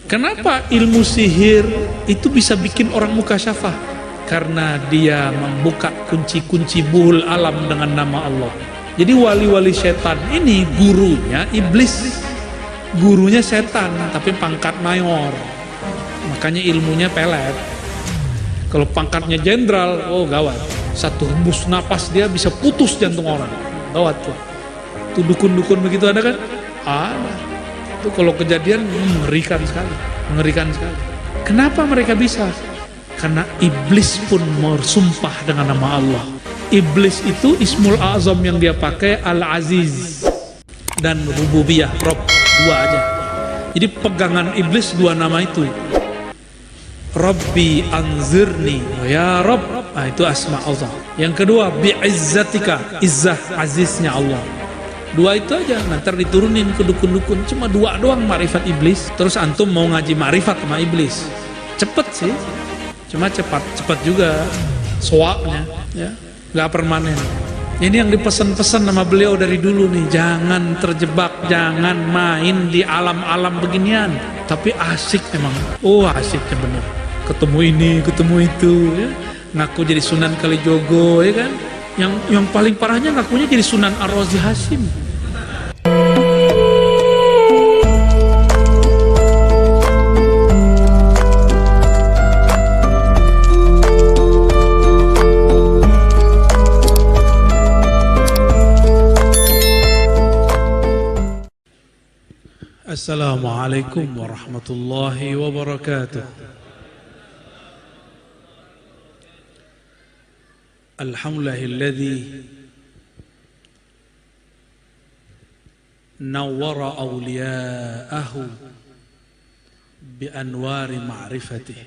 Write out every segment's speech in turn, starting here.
Kenapa ilmu sihir itu bisa bikin orang mukasyafah? Karena dia membuka kunci-kunci buhul alam dengan nama Allah. Jadi wali-wali setan ini gurunya iblis, gurunya setan tapi pangkat mayor, makanya ilmunya pelet. Kalau pangkatnya jenderal, oh gawat, satu hembus napas dia bisa putus jantung orang, gawat tuh. Tuh dukun-dukun begitu ada kan? Ada. Itu kalau kejadian mengerikan sekali, mengerikan sekali. Kenapa mereka bisa? Karena iblis pun bersumpah dengan nama Allah. Iblis itu ismul azam yang dia pakai Al-Aziz dan Rububiyah, Rob, dua aja. Jadi pegangan iblis dua nama itu. Rabbi anzirni, ya Rabb, itu asma Allah. Yang kedua bi'izzatika, izzah aziznya Allah. Dua itu aja, nanti diturunin ke dukun-dukun. Cuma dua doang marifat iblis. Terus antum mau ngaji marifat sama iblis, cepet sih, cuma cepat juga soaknya, ya, gak permanen. Ini yang dipesan-pesan sama beliau dari dulu nih, jangan terjebak, jangan main di alam-alam beginian. Tapi asik memang, oh asiknya bener. Ketemu ini, ketemu itu, ya. Ngaku jadi Sunan Kalijogo, ya kan? Yang paling parahnya ngakunya jadi Sunan Ar-Razi Hashim. Assalamualaikum warahmatullahi wabarakatuh. Alhamdulillahilladzi nawwara awliya'ahu bi anwari ma'rifatih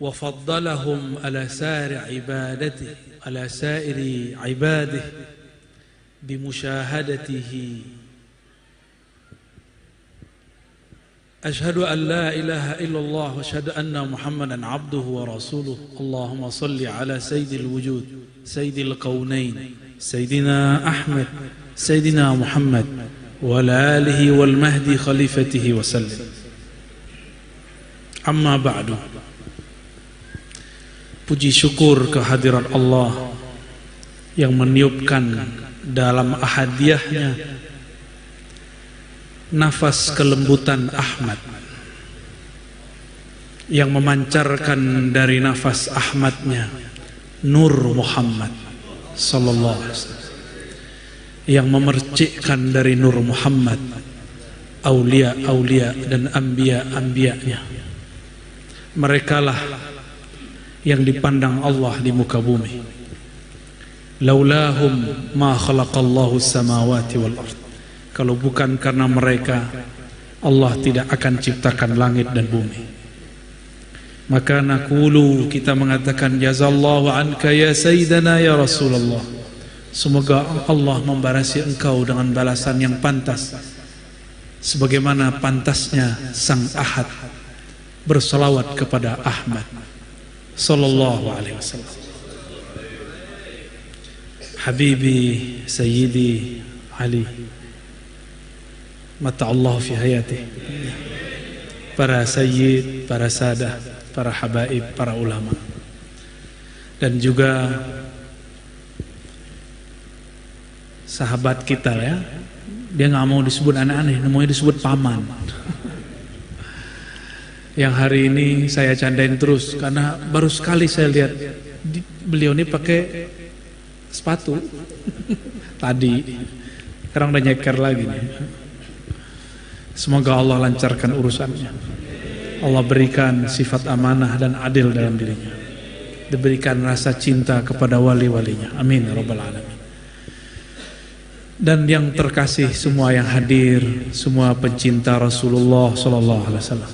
wa faddalahum ala sa'iri ibadatihi ala sa'iri ibadihi bi musyahadatihi. أشهد أن لا إله إلا الله وأشهد أن محمدا عبده ورسوله. اللهم صل على سيد الوجود سيد الكونين سيدنا أحمد سيدنا محمد وعلى آله والمهدي خليفته وسلم. أما بعد, puji syukur kehadirat Allah yang meniupkan dalam ahadiyahnya nafas kelembutan Ahmad, yang memancarkan dari nafas Ahmadnya Nur Muhammad sallallahu alaihi wasallam, yang memercikkan dari Nur Muhammad aulia-aulia dan anbiya-anbiyanya. Merekalah yang dipandang Allah di muka bumi. Laulahum ma khalaqallahu samawati wal ardh. Kalau bukan karena mereka, Allah tidak akan ciptakan langit dan bumi. Maka naqulu, kita mengatakan jazallahu anka ya sayyidana ya Rasulullah. Semoga Allah membarasi engkau dengan balasan yang pantas, sebagaimana pantasnya sang Ahad bersalawat kepada Ahmad sallallahu alaihi wasallam. Habibi Sayyidi Ali mata Allah fi hayati, para sayyid, para sadah, para habaib, para ulama, dan juga sahabat kita ya. Dia nggak mau disebut aneh-aneh, namanya disebut paman. Yang hari ini saya candain terus karena baru sekali saya lihat beliau ini pakai sepatu tadi, sekarang udah nyeker lagi nih. Semoga Allah lancarkan urusannya, Allah berikan sifat amanah dan adil dalam dirinya, diberikan rasa cinta kepada wali-walinya, amin ya rabbal alamin. Dan yang terkasih semua yang hadir, semua pencinta Rasulullah sallallahu alaihi wasallam,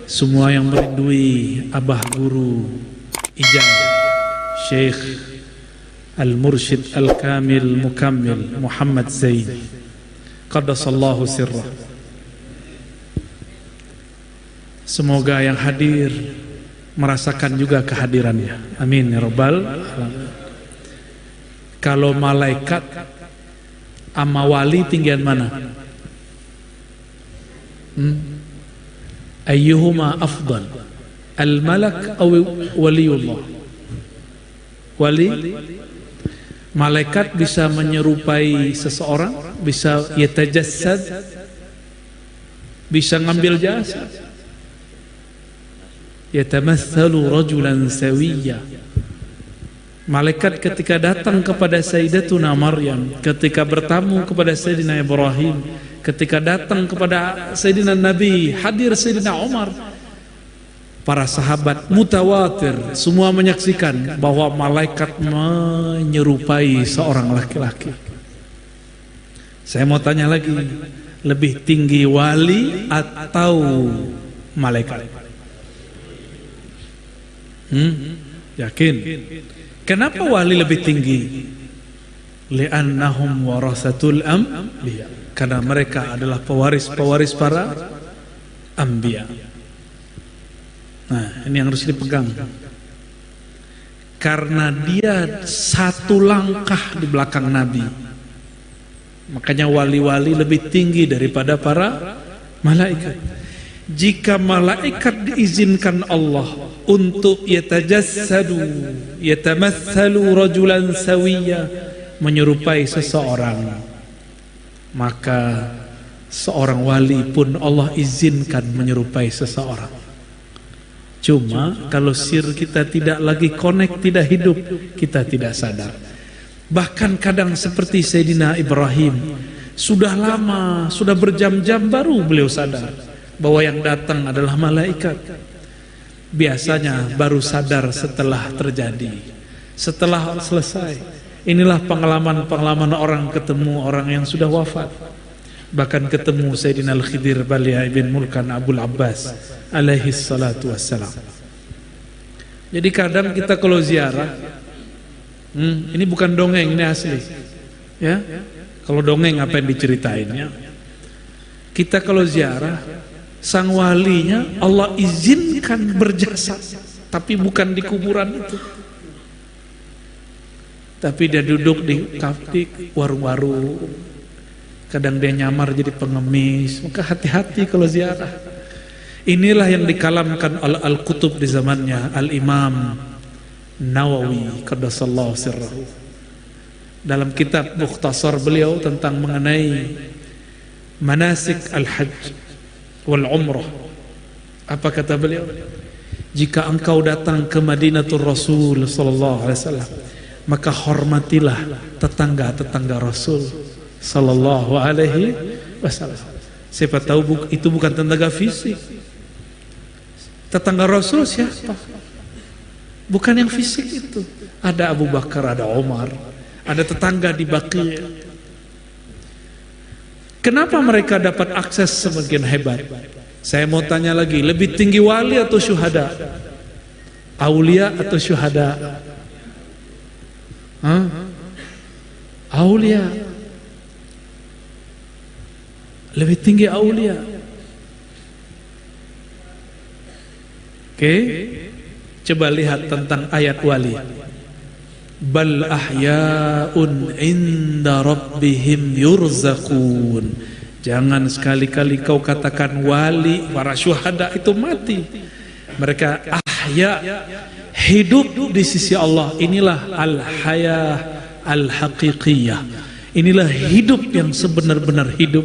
semua yang merindui abah guru ijaz Syekh Al-Mursyid Al-Kamil Mukammil Muhammad Zain qaddasallahu sirrah. Semoga yang hadir merasakan juga kehadirannya, amin ya rabbal alamin. Kalau malaikat ama wali tinggian mana? Ayyuhuma afdal, al-malak aw waliullah? Wali, malaikat bisa menyerupai seseorang, bisa yatajassad, bisa ngambil jasa. Yatamatsalu rajulan sawiyya. Malaikat ketika datang kepada Sayyidatuna Maryam, ketika bertamu kepada Sayyidina Ibrahim, ketika datang kepada Sayyidina Nabi, hadir Sayyidina Umar, para sahabat mutawatir semua menyaksikan bahwa malaikat menyerupai seorang laki-laki. Saya mau tanya lagi, lebih tinggi wali atau malaikat? Yakin? Kenapa wali lebih tinggi? Li'annahum warasatul anbiya. Karena mereka adalah pewaris-pewaris para anbiya. Nah, ini yang harus dipegang. Karena dia satu langkah di belakang Nabi. Makanya wali-wali lebih tinggi daripada para malaikat. Jika malaikat diizinkan Allah untuk yatajassadu, yatamatsalu rajulan sawiyya, menyerupai seseorang, maka seorang wali pun Allah izinkan menyerupai seseorang. Cuma kalau sir kita tidak lagi connect, tidak hidup, kita tidak sadar. Bahkan kadang seperti Sayyidina Ibrahim, sudah lama, sudah berjam-jam baru beliau sadar bahwa yang datang adalah malaikat. Biasanya baru sadar setelah terjadi, setelah selesai. Inilah pengalaman-pengalaman orang ketemu orang yang sudah wafat. Bahkan ketemu Sayyidina Al-Khidir Balia ibn Mulkan Abul Abbas alaihi salatu wassalam. Jadi kadang kita kalau ziarah, ini bukan dongeng, ini asli ya. Kalau dongeng apa yang diceritain ya. Kita kalau ziarah, sang walinya Allah izinkan berjasa, tapi bukan di kuburan itu, tapi dia duduk di warung-warung. Kadang dia nyamar jadi pengemis. Maka hati-hati kalau ziarah. Inilah yang dikalamkan oleh Al-Qutub di zamannya, Al-Imam Nawawi qaddasallahu sirrahu. Dalam kitab Mukhtasar beliau tentang mengenai manasik al-hajj wal umrah, apa kata beliau? Jika engkau datang ke Madinatul Rasul sallallahu alaihi wasallam, maka hormatilah tetangga-tetangga Rasul sallallahu alaihi wasallam. Siapa tahu itu bukan tetangga fisik. Tetangga Rasul siapa? Bukan yang fisik itu. Ada Abu Bakar, ada Umar, ada tetangga di Baqi'. Kenapa mereka dapat akses semakin hebat? Saya mau tanya lagi, lebih tinggi wali atau syuhada? Aulia atau syuhada? Aulia. Lebih tinggi aulia. Oke, coba lihat tentang ayat wali. Bal ahya'un inda rabbihim yurzaqun. Jangan sekali-kali kau katakan wali, para syuhada itu mati. Mereka ahya, hidup di sisi Allah. Inilah al-hayah al-haqiqiyah. Inilah hidup yang sebenar-benar hidup.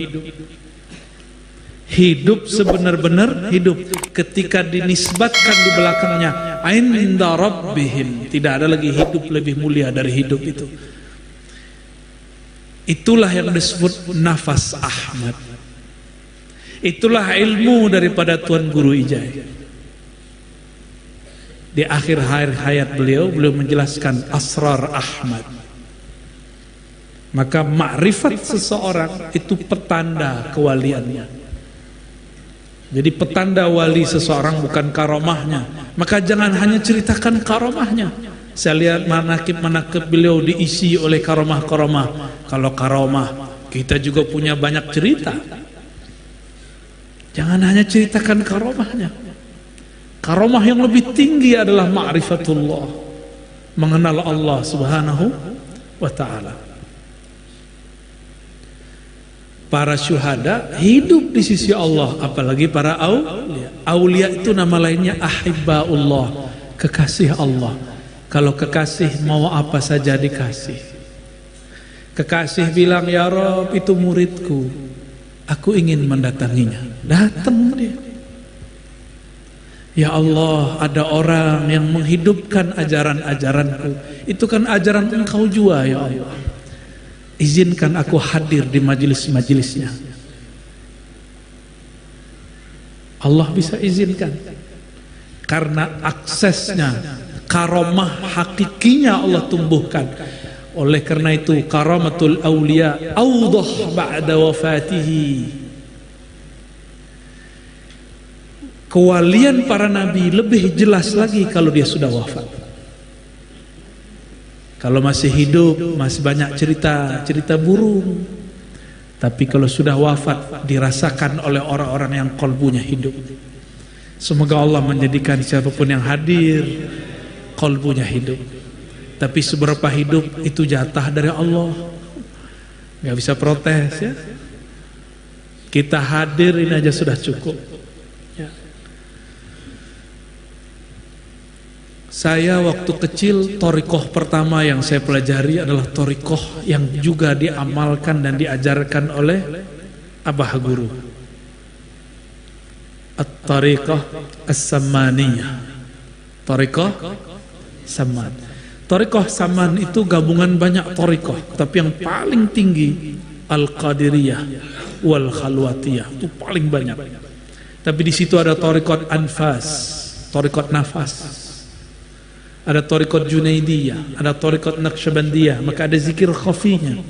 Hidup sebenar-benar hidup. Ketika dinisbatkan di belakangnya inda rabbihim, tidak ada lagi hidup lebih mulia dari hidup itu. Itulah yang disebut nafas Ahmad. Itulah ilmu daripada Tuan Guru Ijai. Di akhir hayat beliau menjelaskan asrar Ahmad. Maka makrifat seseorang itu petanda kewaliannya. Jadi petanda wali seseorang bukan karomahnya. Maka jangan hanya ceritakan karomahnya. Saya lihat manakib beliau diisi oleh karomah-karomah. Kalau karomah, kita juga punya banyak cerita. Jangan hanya ceritakan karomahnya. Karomah yang lebih tinggi adalah ma'rifatullah, mengenal Allah subhanahu wa ta'ala. Para syuhada hidup di sisi Allah, apalagi para aulia. Aulia itu nama lainnya ahibbaullah, kekasih Allah. Kalau kekasih mau apa saja dikasih. Kekasih bilang, ya Rob itu muridku, aku ingin mendatanginya. Datang dia. Ya Allah, ada orang yang menghidupkan ajaran-ajaranku. Itu kan ajaran Engkau jua ya Allah. Izinkan aku hadir di majelis-majelisnya. Allah bisa izinkan. Karena aksesnya, karomah hakikinya Allah tumbuhkan. Oleh karena itu karamatul awliya awdah ba'da wafatihi. Kewalian para nabi lebih jelas lagi kalau dia sudah wafat. Kalau masih hidup masih banyak cerita burung. Tapi kalau sudah wafat dirasakan oleh orang-orang yang kolbunya hidup. Semoga Allah menjadikan siapapun yang hadir kolbunya hidup. Tapi seberapa hidup itu jatah dari Allah. Gak bisa protes ya. Kita hadir ini aja sudah cukup ya. Saya waktu kecil thariqah pertama yang saya pelajari adalah thariqah yang juga diamalkan dan diajarkan oleh Abah Guru, At-Thariqah As-Samaniyah. Thariqah Saman. Thariqah Saman itu gabungan banyak thariqah, tapi yang paling tinggi Al-Qadiriyah wal Khalwatiyah, itu paling banyak. Tapi di situ ada thariqat anfas, thariqat nafas. Ada thariqat Junaidiyah, ada thariqat Naqsyabandiyah, maka ada zikir khafinya.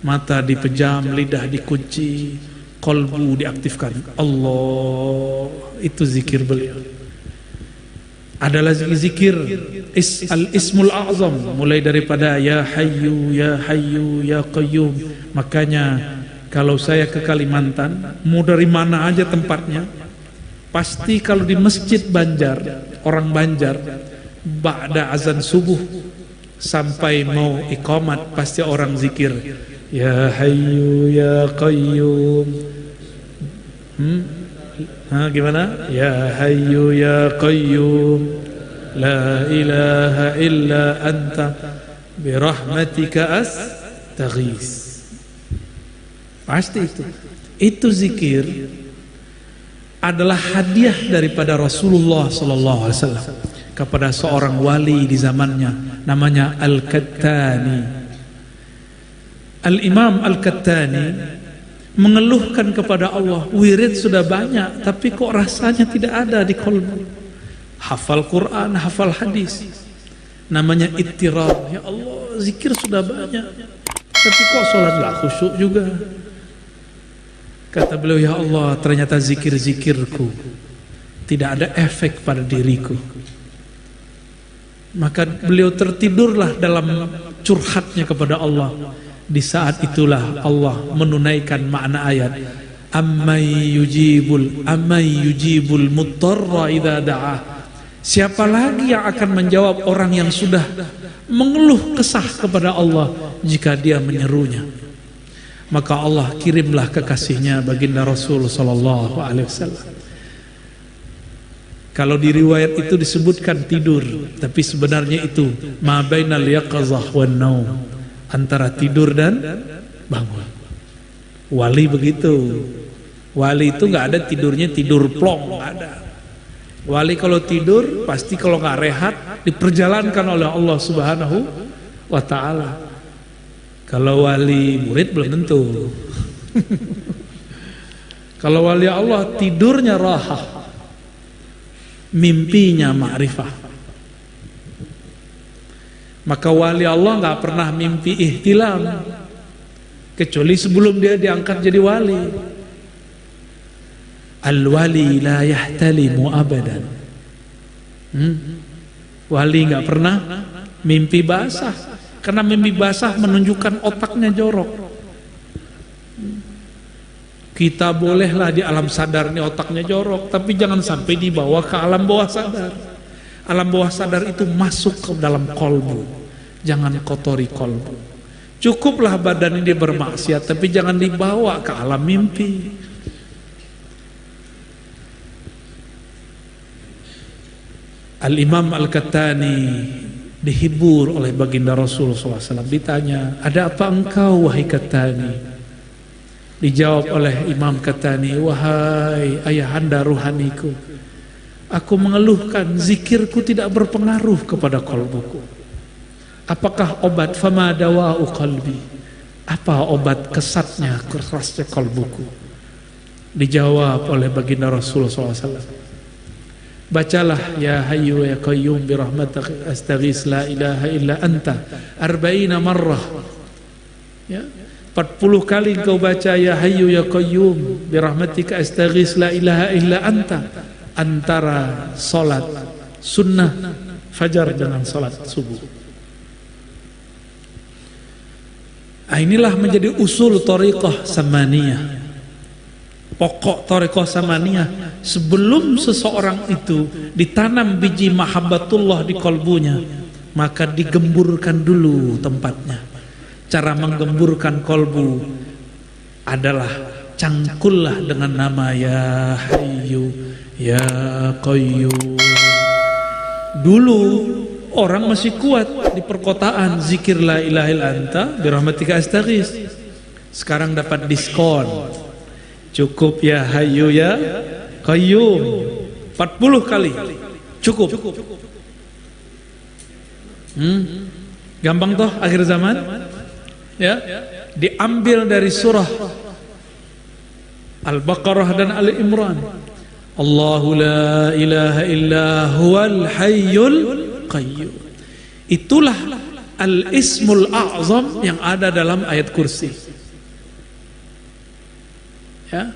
Mata dipejam, lidah dikunci, kolbu diaktifkan. Allah, itu zikir beliau. Ada lagi zikir al-ismul a'zam, mulai daripada ya hayyu ya hayyu ya qayyum. Makanya kalau saya ke Kalimantan, mau dari mana aja tempatnya, pasti kalau di masjid Banjar, orang Banjar, ba'da azan subuh sampai mau iqamat pasti orang zikir ya hayyu ya qayyum. Gimana? Ya hayyu ya qayyum la ilaha illa anta birahmatika astaghis. Pasti itu zikir adalah hadiah daripada Rasulullah sallallahu alaihi wasallam kepada seorang wali di zamannya, namanya Al-Kattani. Al-Imam Al-Kattani mengeluhkan kepada Allah, wirid sudah banyak tapi kok rasanya tidak ada di qalbu. Hafal Quran, hafal hadis, namanya ittirab. Ya Allah, zikir sudah banyak tapi kok sholat gak khusyuk juga. Kata beliau, ya Allah, ternyata zikir-zikirku tidak ada efek pada diriku. Maka beliau tertidurlah dalam curhatnya kepada Allah. Di saat itulah Allah menunaikan makna ayat ammay yujibul muttarra idza da'ah. Siapa lagi yang akan menjawab orang yang sudah mengeluh kesah kepada Allah jika dia menyerunya? Maka Allah kirimlah kekasihnya baginda Rasul sallallahu alaihi wasallam. Kalau di riwayat itu disebutkan tidur, tapi sebenarnya itu ma bainal yaqazah wan naum, antara tidur dan bangun. Wali begitu. Wali itu nggak ada tidurnya tidur plong, nggak ada. Wali kalau tidur pasti kalau nggak rehat diperjalankan oleh Allah Subhanahu wa taala. Kalau wali murid belum tentu. Kalau wali Allah tidurnya rahah, mimpinya ma'rifah. Maka wali Allah nggak pernah mimpi ihtilam kecuali sebelum dia diangkat jadi wali. Al-wali la yahtalimu abadan. Wali nggak pernah mimpi basah, karena mimpi basah menunjukkan otaknya jorok. Kita bolehlah di alam sadar nih otaknya jorok, tapi jangan sampai dibawa ke alam bawah sadar. Alam bawah sadar itu masuk ke dalam kolbu. Jangan kotori kolbu. Cukuplah badan ini bermaksiat, tapi jangan dibawa ke alam mimpi. Al-Imam Al-Qattani dihibur oleh baginda Rasulullah SAW. Ditanya, ada apa engkau wahai Qattani? Dijawab oleh Imam Qattani, wahai ayahanda ruhaniku, aku mengeluhkan zikirku tidak berpengaruh kepada kalbuku. Apakah obat? Fama dawa'u qalbi. Apa obat kesatnya, kerasnya kalbuku? Dijawab oleh baginda Rasulullah SAW. Bacalah ya hayyu ya qayyum birahmatika astaghis la ilaha illa anta 40 marrah. Ya, 40 kali engkau baca ya hayyu ya qayyum birahmatika astaghis la ilaha illa anta antara salat sunnah fajar dengan salat subuh. Inilah menjadi usul thariqah samaniyah. Pokok thariqah samaniyah, sebelum seseorang itu ditanam biji mahabbatullah di kalbunya, maka digemburkan dulu tempatnya. Cara menggemburkan kalbu adalah cangkullah dengan nama ya hayyu ya qayyum. Dulu orang masih kuat di perkotaan zikir la ilaha illa anta birahmatika astaghis. Sekarang dapat diskon. Cukup ya hayyu ya qayyum 40 kali. Cukup. Gampang toh akhir zaman? Ya. Diambil dari surah Al-Baqarah dan Ali Imran. Allahu la ilaha illa huwal hayyul qayyum. Itulah al-ismul a'zam yang ada dalam ayat kursi. Ya.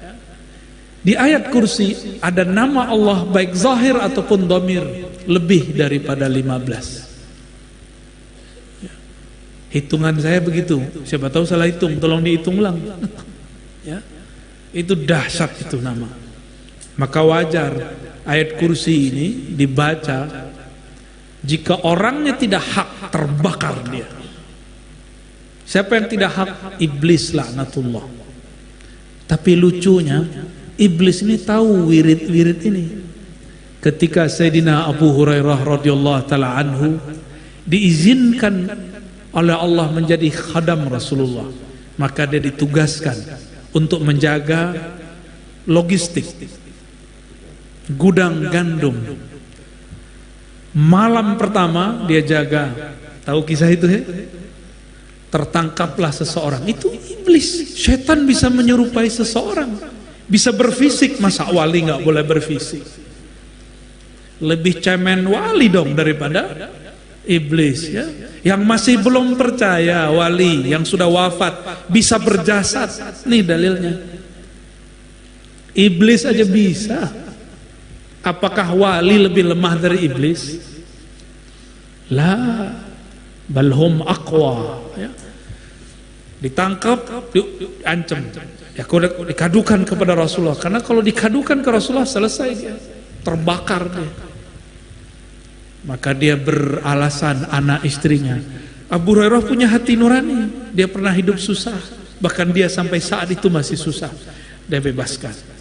Di ayat kursi ada nama Allah baik zahir ataupun dhamir lebih daripada 15. Ya. Hitungan saya begitu. Siapa tahu salah hitung, tolong dihitung ulang. Ya. Itu dahsyat itu nama. Maka wajar ayat kursi ini dibaca. Jika orangnya tidak hak, terbakar dia. Siapa yang tidak hak? Iblis laknatullah. Tapi lucunya iblis ini tahu wirid-wirid ini. Ketika Sayyidina Abu Hurairah radhiyallahu taala anhu diizinkan oleh Allah menjadi khadam Rasulullah, maka dia ditugaskan untuk menjaga logistik gudang gandum. Malam pertama dia jaga, tahu kisah itu ya? Tertangkaplah seseorang. Itu iblis. Setan bisa menyerupai seseorang, bisa berfisik. Masa wali nggak boleh berfisik? Lebih cemen wali dong daripada iblis ya. Yang masih belum percaya wali yang sudah wafat bisa berjasad. Nih dalilnya. Iblis aja bisa. Apakah wali lebih lemah dari iblis? La, balhum aqwa. Ya. Ditangkap, diancam. Ya, dikadukan kepada Rasulullah. Karena kalau dikadukan ke Rasulullah selesai dia, terbakar dia. Maka dia beralasan anak istrinya. Abu Hurairah punya hati nurani. Dia pernah hidup susah. Bahkan dia sampai saat itu masih susah. Dia bebaskan.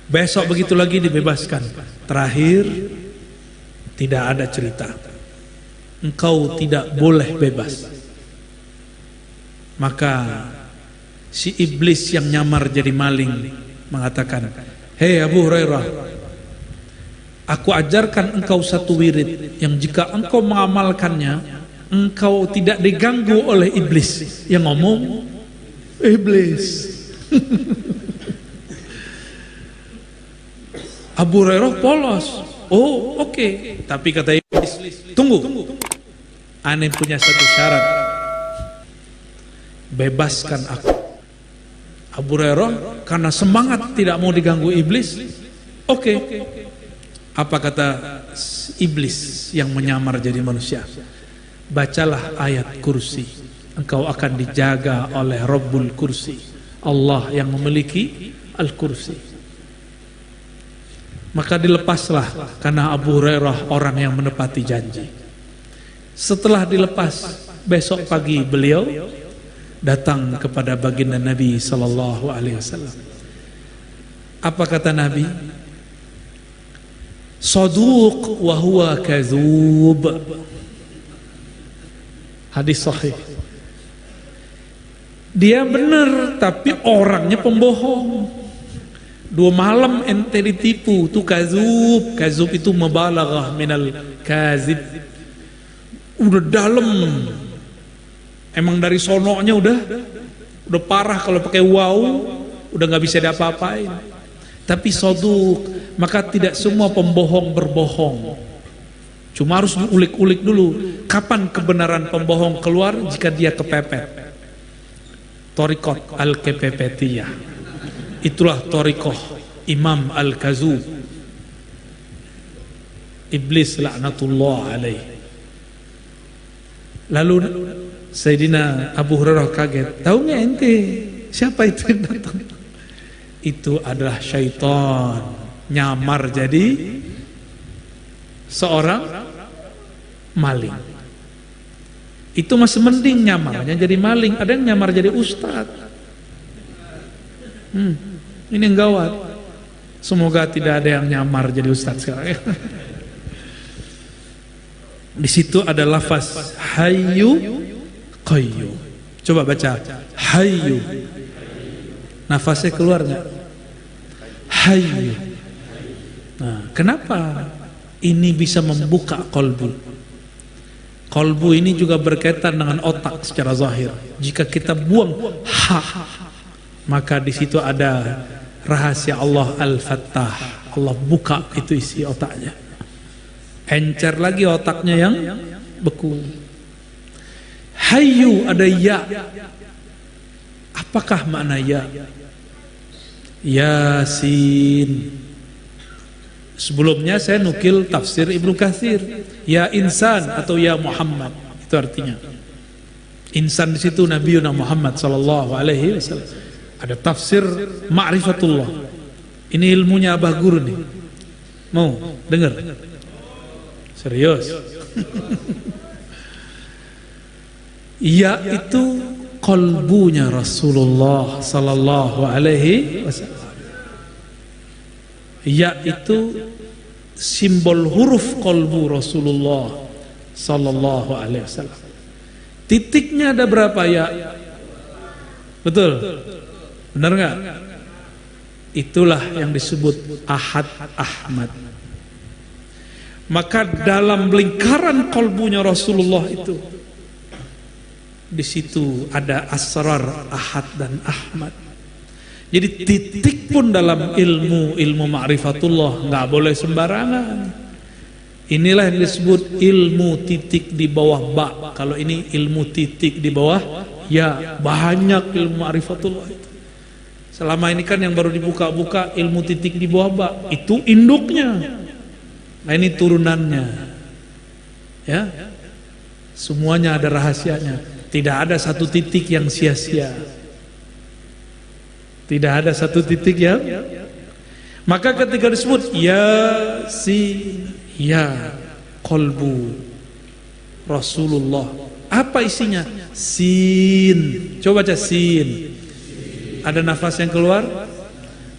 Besok begitu lagi dibebaskan. Terakhir tidak ada cerita. Engkau tidak boleh bebas. Maka si iblis yang nyamar jadi maling mengatakan, "Hei Abu Hurairah, aku ajarkan engkau satu wirid yang jika engkau mengamalkannya, engkau tidak diganggu oleh iblis." Yang ngomong iblis. Abu Hurairah polos. Oh oke. Tapi kata iblis, tunggu. Aneh punya satu syarat. Bebaskan aku. Abu Hurairah karena semangat tidak mau diganggu iblis. Oke. Apa kata iblis yang menyamar jadi manusia? Bacalah ayat kursi. Engkau akan dijaga oleh Rabbul Kursi. Allah yang memiliki Al-Kursi. Maka dilepaslah karena Abu Hurairah orang yang menepati janji. Setelah dilepas, Besok pagi beliau datang kepada baginda Nabi sallallahu alaihi wasallam. Apa kata Nabi? Saduq wa huwa kadzub. Hadis sahih. Dia benar tapi orangnya pembohong. 2 malam ente ditipu, itu kadzub. Kadzub itu mubalaghah minal kazib. Udah dalam. Emang dari sononya udah parah, kalau pakai wow udah nggak bisa diapa-apain. Tapi saduq, maka tidak semua pembohong berbohong. Cuma harus diulik-ulik dulu. Kapan kebenaran pembohong keluar? Jika dia kepepet. Thariqat al-kepepetiyah. Itulah thariqah Imam al-Kazub. Iblis laknatullah alaih. Lalu Sayyidina Abu Hurairah kaget. Tahu nggak ente siapa itu yang datang? Itu adalah syaitan nyamar jadi seorang maling. Itu masih mending nyamarnya jadi maling. Ada yang nyamar jadi ustaz. Ini yang gawat. Semoga tidak ada yang nyamar jadi ustaz sekarang. Di situ ada lafaz hayyu qayyum. Coba baca hayyu. Nafasnya keluar nggak? Hayyu. Nah, kenapa ini bisa membuka kolbu? Kolbu ini juga berkaitan dengan otak secara zahir. Jika kita buang ha, maka di situ ada rahasia Allah Al-Fattah. Allah buka itu isi otaknya. Encer lagi otaknya yang beku. Hayyu ada ya. Apakah makna ya? Yasin. Sebelumnya saya nukil tafsir Ibnu Katsir. Ya insan atau ya Muhammad. Itu artinya. Insan di situ Nabiuna Muhammad sallallahu alaihi wasallam. Ada tafsir ma'rifatullah. Ini ilmunya Abah Guru nih. Mau dengar? Serius. Ya itu kolbunya Rasulullah sallallahu alaihi wasallam. Ya itu simbol huruf kolbu Rasulullah sallallahu alaihi wasallam. Titiknya ada berapa ya? Betul? Benar nggak? Itulah yang disebut Ahad Ahmad. Maka dalam lingkaran kolbunya Rasulullah itu, di situ ada asrar Ahad dan Ahmad. Jadi titik pun dalam ilmu ma'rifatullah nggak boleh sembarangan. Inilah yang disebut ilmu titik di bawah ba. Kalau ini ilmu titik di bawah ya, banyak ilmu ma'rifatullah itu. Selama ini kan yang baru dibuka-buka ilmu titik di bawah ba, itu induknya. Nah ini turunannya. Ya. Semuanya ada rahasianya. Tidak ada satu titik yang sia-sia. Tidak ada satu titik yang. Maka ketika disebut Yasin, ya kolbu Rasulullah, apa isinya? Sin. Coba baca sin. Ada nafas yang keluar.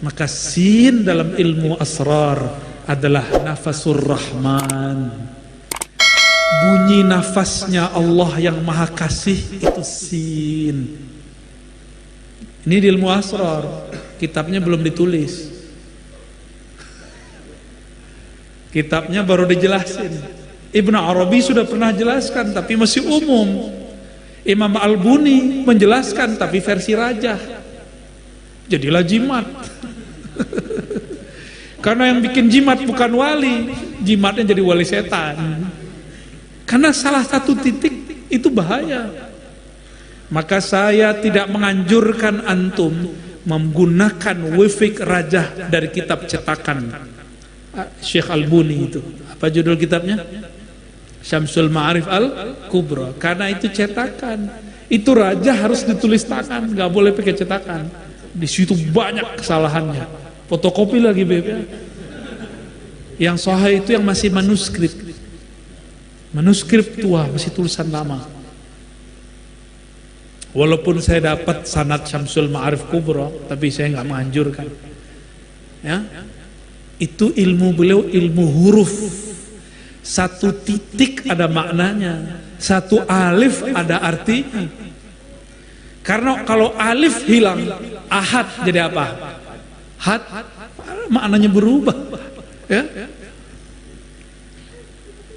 Maka sin dalam ilmu asrar adalah nafasur rahman. Bunyi nafasnya Allah yang maha kasih itu sin. Ini di ilmu asrar. Kitabnya belum ditulis. Kitabnya baru dijelasin. Ibnu Arabi sudah pernah jelaskan tapi masih umum. Imam Al-Buni menjelaskan tapi versi rajah. Jadilah jimat. Karena yang bikin jimat bukan wali, jimatnya jadi wali setan. Karena salah satu titik itu bahaya. Maka saya tidak menganjurkan antum menggunakan wifik rajah dari kitab cetakan Syekh Al-Buni itu. Apa judul kitabnya? Syamsul Ma'arif Al-Kubra. Karena itu cetakan. Itu rajah harus ditulis tangan, nggak boleh pakai cetakan. Di situ banyak kesalahannya. Fotokopi lagi beb. Yang sahih itu yang masih manuskrip. Manuskrip tua, masih tulisan lama. Walaupun saya dapat sanad Syamsul Ma'arif Kubra, tapi saya nggak menganjurkan. Ya, itu ilmu beliau ilmu huruf. Satu titik ada maknanya, satu alif ada artinya. Karena kalau alif hilang, ahad jadi apa? Had, maknanya berubah. Ya,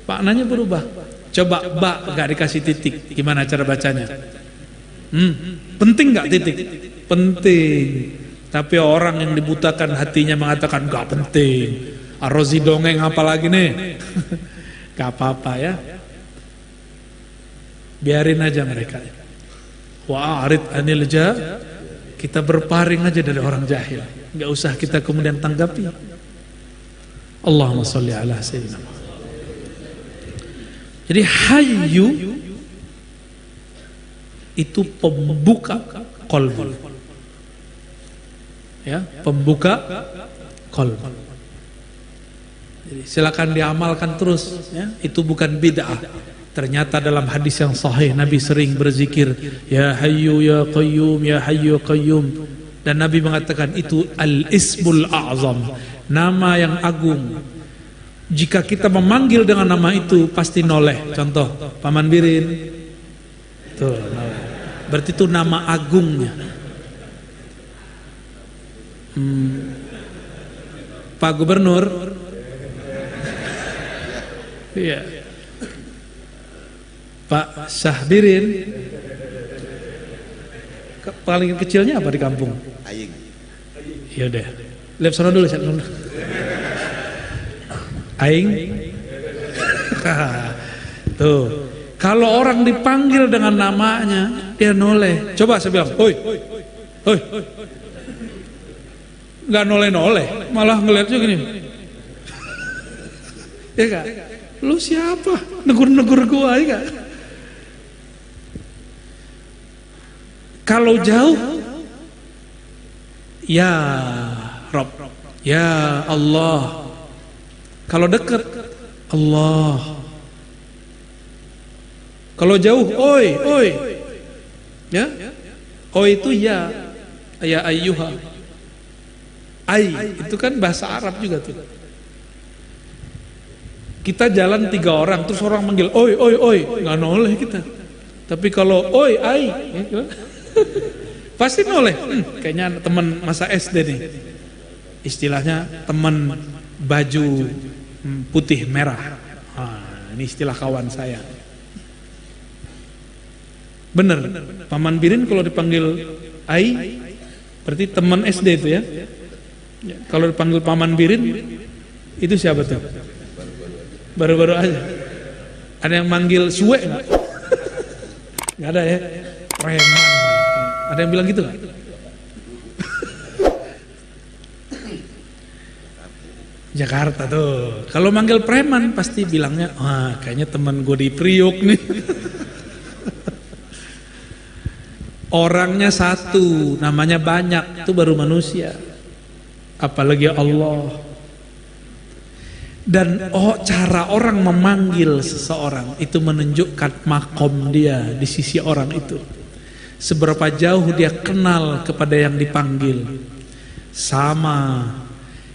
maknanya berubah. Coba ba gak dikasih titik, gimana cara bacanya? Penting gak titik? Penting. Tapi orang yang dibutakan hatinya mengatakan gak penting. Ar-Razi dongeng apa lagi nih? Gak apa-apa ya. Biarin aja mereka. Wa'arid anil jah. Kita berparing aja dari orang jahil. Gak usah kita kemudian tanggapi. Allahumma sholli ala sayyidina Muhammad. Jadi hayyu itu pembuka qalbu. Ya, pembuka qalbu. Jadi silakan diamalkan terus ya, itu bukan bid'ah. Ternyata dalam hadis yang sahih Nabi sering berzikir ya hayyu ya qayyum ya hayyu ya qayyum, dan Nabi mengatakan itu al-ismul a'zam, nama yang agung. Jika kita memanggil dengan nama itu pasti noleh. Contoh Paman Birin, tuh, berarti itu nama agungnya. Pak Gubernur, iya. Pak Syahbirin, paling kecilnya apa di kampung? Aing. Ya udah, lihat sana dulu. Aing. Tuh, kalau orang dipanggil dengan namanya dia noleh. Coba saya bilang, oi, oi, nggak noleh, malah ngeliatnya gini. Ya kak, lu siapa? Negur-negur gua ya kak. Kalau jauh, ya Rob, ya Allah. Kalau dekat, Allah. Kalau jauh, oi, oi. Ya, oi itu ya ayyuha. Ai itu kan bahasa Arab juga tuh. Kita jalan 3 orang, terus orang manggil oi, oi, oi, nggak noleh kita. Tapi kalau oi, ai, pasti noleh. Kayaknya teman masa SD nih. Istilahnya teman baju putih merah. Ini istilah kawan saya. Bener, Paman Birin kalau dipanggil ai berarti teman SD itu ya. Kalau dipanggil Paman Birin itu siapa tuh? Baru-baru aja. Ada yang manggil suwe nggak? Nggak ada ya. Preman. Ada yang bilang gitu nggak? Jakarta tuh. Kalau manggil preman pasti bilangnya, wah kayaknya teman gue di Priok nih. Orangnya satu, namanya banyak, itu baru manusia. Apalagi Allah. Dan cara orang memanggil seseorang itu menunjukkan makom dia di sisi orang itu. Seberapa jauh dia kenal kepada yang dipanggil. Sama.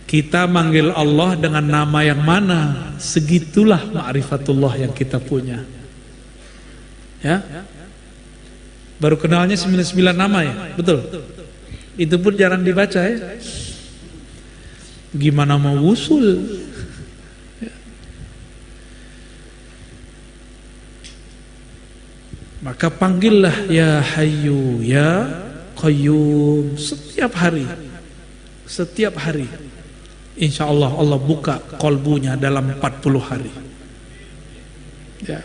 Kita manggil Allah dengan nama yang mana, segitulah ma'rifatullah yang kita punya. Ya. Baru kenalnya 99 nama ya, betul. Itu pun jarang dibaca ya. Gimana mau wusul? Ya. Maka panggillah ya Hayyu ya Qayyum setiap hari. Setiap hari. Insya Allah Allah buka kolbunya dalam 40 hari. Ya,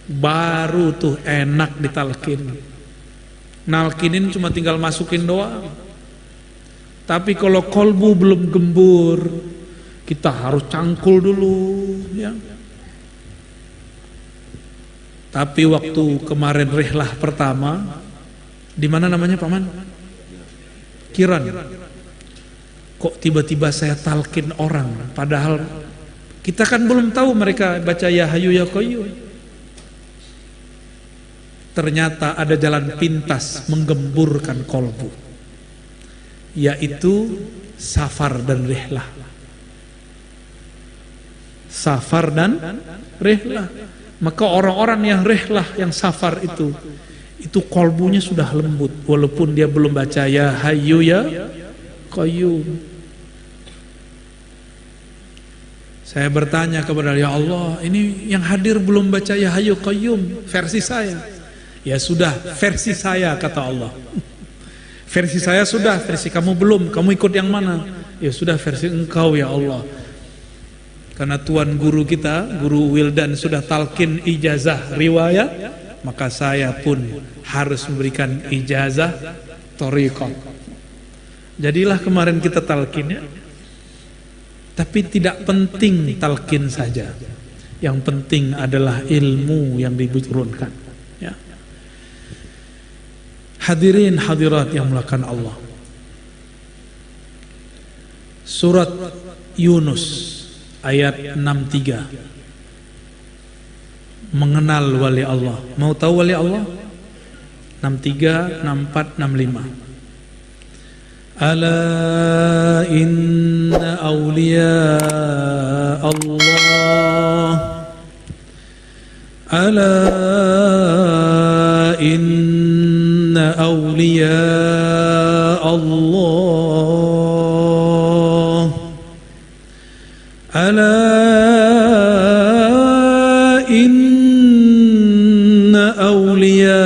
baru tuh enak ditalkin. Nalkinin cuma tinggal masukin doang. Tapi kalau kolbu belum gembur, kita harus cangkul dulu. Ya. Tapi waktu kemarin rihlah pertama, di mana namanya Paman? Kiran. Kok tiba-tiba saya talkin orang, padahal kita kan belum tahu mereka baca ya Hayyu ya Qayyum. ternyata ada jalan pintas menggemburkan kolbu, yaitu safar dan rihlah. Safar dan rihlah. Maka orang-orang yang rihlah, yang safar itu kolbunya sudah lembut, walaupun dia belum baca ya hayyu ya qayyum. Saya bertanya kepada ya Allah, ini yang hadir belum baca ya hayyu qayyum versi saya. Ya sudah, versi saya, kata Allah. Versi saya sudah, versi kamu belum, kamu ikut yang mana? Ya sudah, versi engkau ya Allah. Karena tuan guru kita, Guru Wildan sudah talqin ijazah riwayat, maka saya pun harus memberikan ijazah thariqah. Jadilah kemarin kita talqin ya. Tapi tidak penting talqin saja. Yang penting adalah ilmu yang diturunkan. Ya. Hadirin hadirat yang mulakan Allah. Surat Yunus ayat 63. Mengenal wali Allah. Mau tahu wali Allah? 63, 64, 65. Ala inna awliya Allah, ala inna awliya Allah, ala inna awliya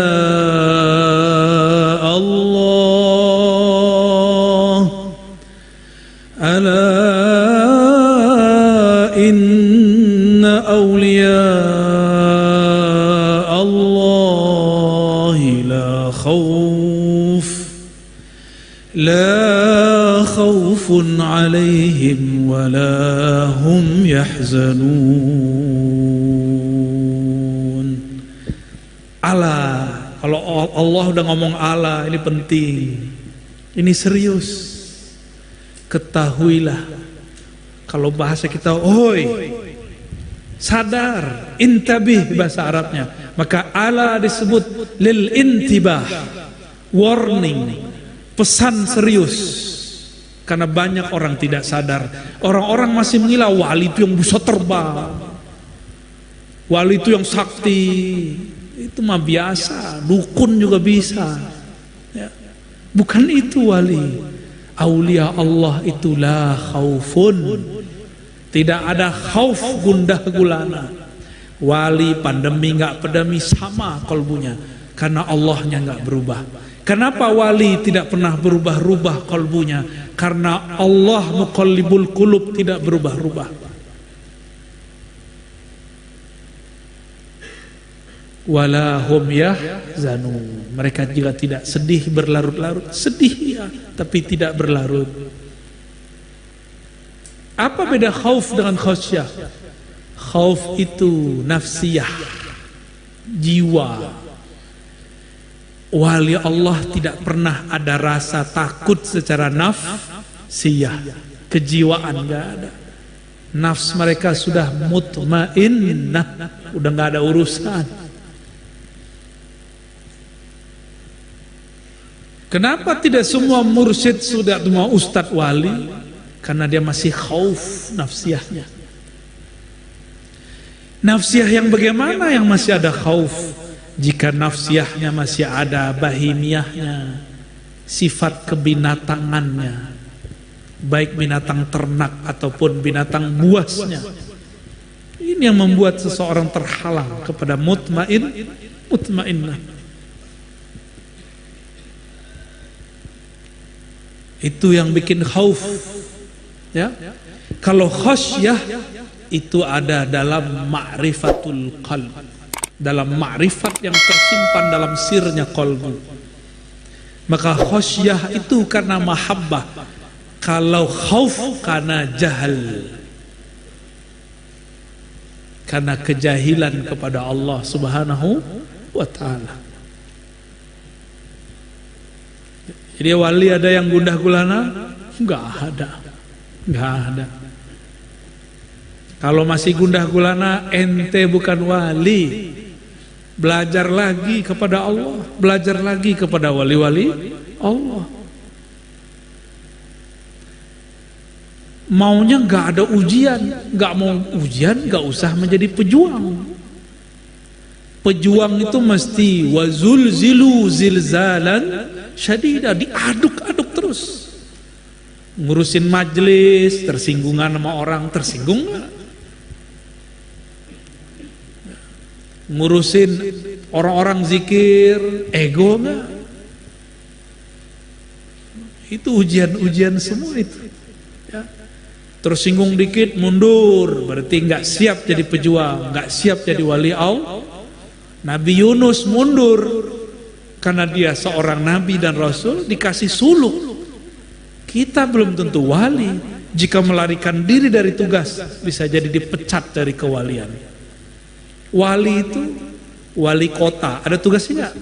لا خوف عليهم ولا هم يحزنون. Allah, kalau Allah udah ngomong Allah, ini penting, ini serius. Ketahuilah, kalau bahasa kita, oi, sadar, intabih bahasa Arabnya, maka Allah disebut lil intibah, warning, pesan serius. Karena banyak orang tidak sadar. Orang-orang masih mengira wali itu yang bisa terbang, wali itu yang sakti. Itu mah biasa, dukun juga bisa ya. Bukan itu wali. Aulia Allah itu la khaufun, tidak ada khauf, gundah gulana. Wali pandemi nggak pandemi sama kolbunya, karena Allahnya nggak berubah. Kenapa wali tidak pernah berubah-ubah kolbunya? Karena Allah muqallibul qulub, tidak berubah-ubah. Wala hum yahzanun, mereka juga tidak sedih berlarut-larut. Sedih ya, tapi tidak berlarut. Apa beda khauf dengan khasyah? Khauf itu nafsiyah, jiwa. Wali Allah tidak pernah ada rasa takut secara nafsiyah, kejiwaan nggak ada. Nafs mereka sudah mutmainnah, udah nggak ada urusan. Kenapa tidak semua mursyid sudah semua ustadz wali? Karena dia masih khauf nafsiyahnya. Nafsiyah yang bagaimana yang masih ada khauf? Jika nafsiyahnya masih ada bahimiyahnya, sifat kebinatangannya, baik binatang ternak ataupun binatang buasnya, ini yang membuat seseorang terhalang kepada mutmainnah. Itu yang bikin khauf ya. Kalau khasyah itu ada dalam ma'rifatul qalb, dalam ma'rifat yang tersimpan dalam sirnya qalbu. Maka khasyah itu karena mahabbah. Kalau khauf karena jahal, karena kejahilan kepada Allah Subhanahu wa ta'ala. Jadi wali ada yang gundah gulana? Enggak ada. Enggak ada. Kalau masih gundah gulana, ente bukan wali. belajar lagi kepada Allah, belajar lagi kepada wali-wali Allah. Maunya nggak ada ujian, nggak mau ujian, nggak usah menjadi pejuang. Pejuang itu mesti wazulzilu zilzalan syadida, diaduk-aduk terus. Ngurusin majelis, tersinggungan sama orang, tersinggung nggak? Ngurusin orang-orang zikir, ego nggak? Itu ujian-ujian semua itu. Ya. Tersinggung dikit mundur, berarti nggak siap jadi pejuang, nggak siap jadi wali Allah. Nabi Yunus mundur karena dia seorang nabi dan rasul, dikasih suluk. Kita belum tentu wali. Jika melarikan diri dari tugas, bisa jadi dipecat dari kewalian. Wali itu wali kota, ada tugasnya nggak?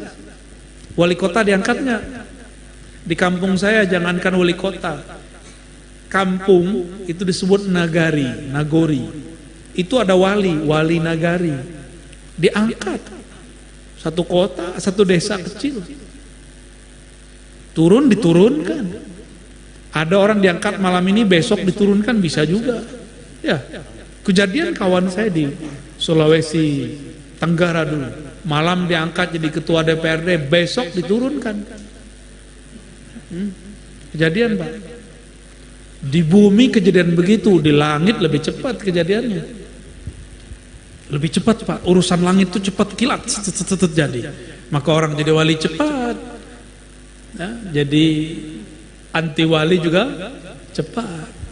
Wali kota diangkat nggak? Di kampung saya jangankan wali kota, kampung itu disebut nagori. Itu ada wali nagari, diangkat. Satu kota, satu desa kecil, diturunkan. Ada orang diangkat malam ini, besok diturunkan, bisa juga. Ya, kejadian kawan saya di Sulawesi Tenggara dulu, malam diangkat jadi ketua DPRD, besok diturunkan. Kejadian Pak. Di bumi kejadian begitu, di langit lebih cepat kejadiannya. Lebih cepat Pak, urusan langit itu cepat kilat jadi. Maka orang jadi wali cepat, ya, jadi anti wali juga cepat.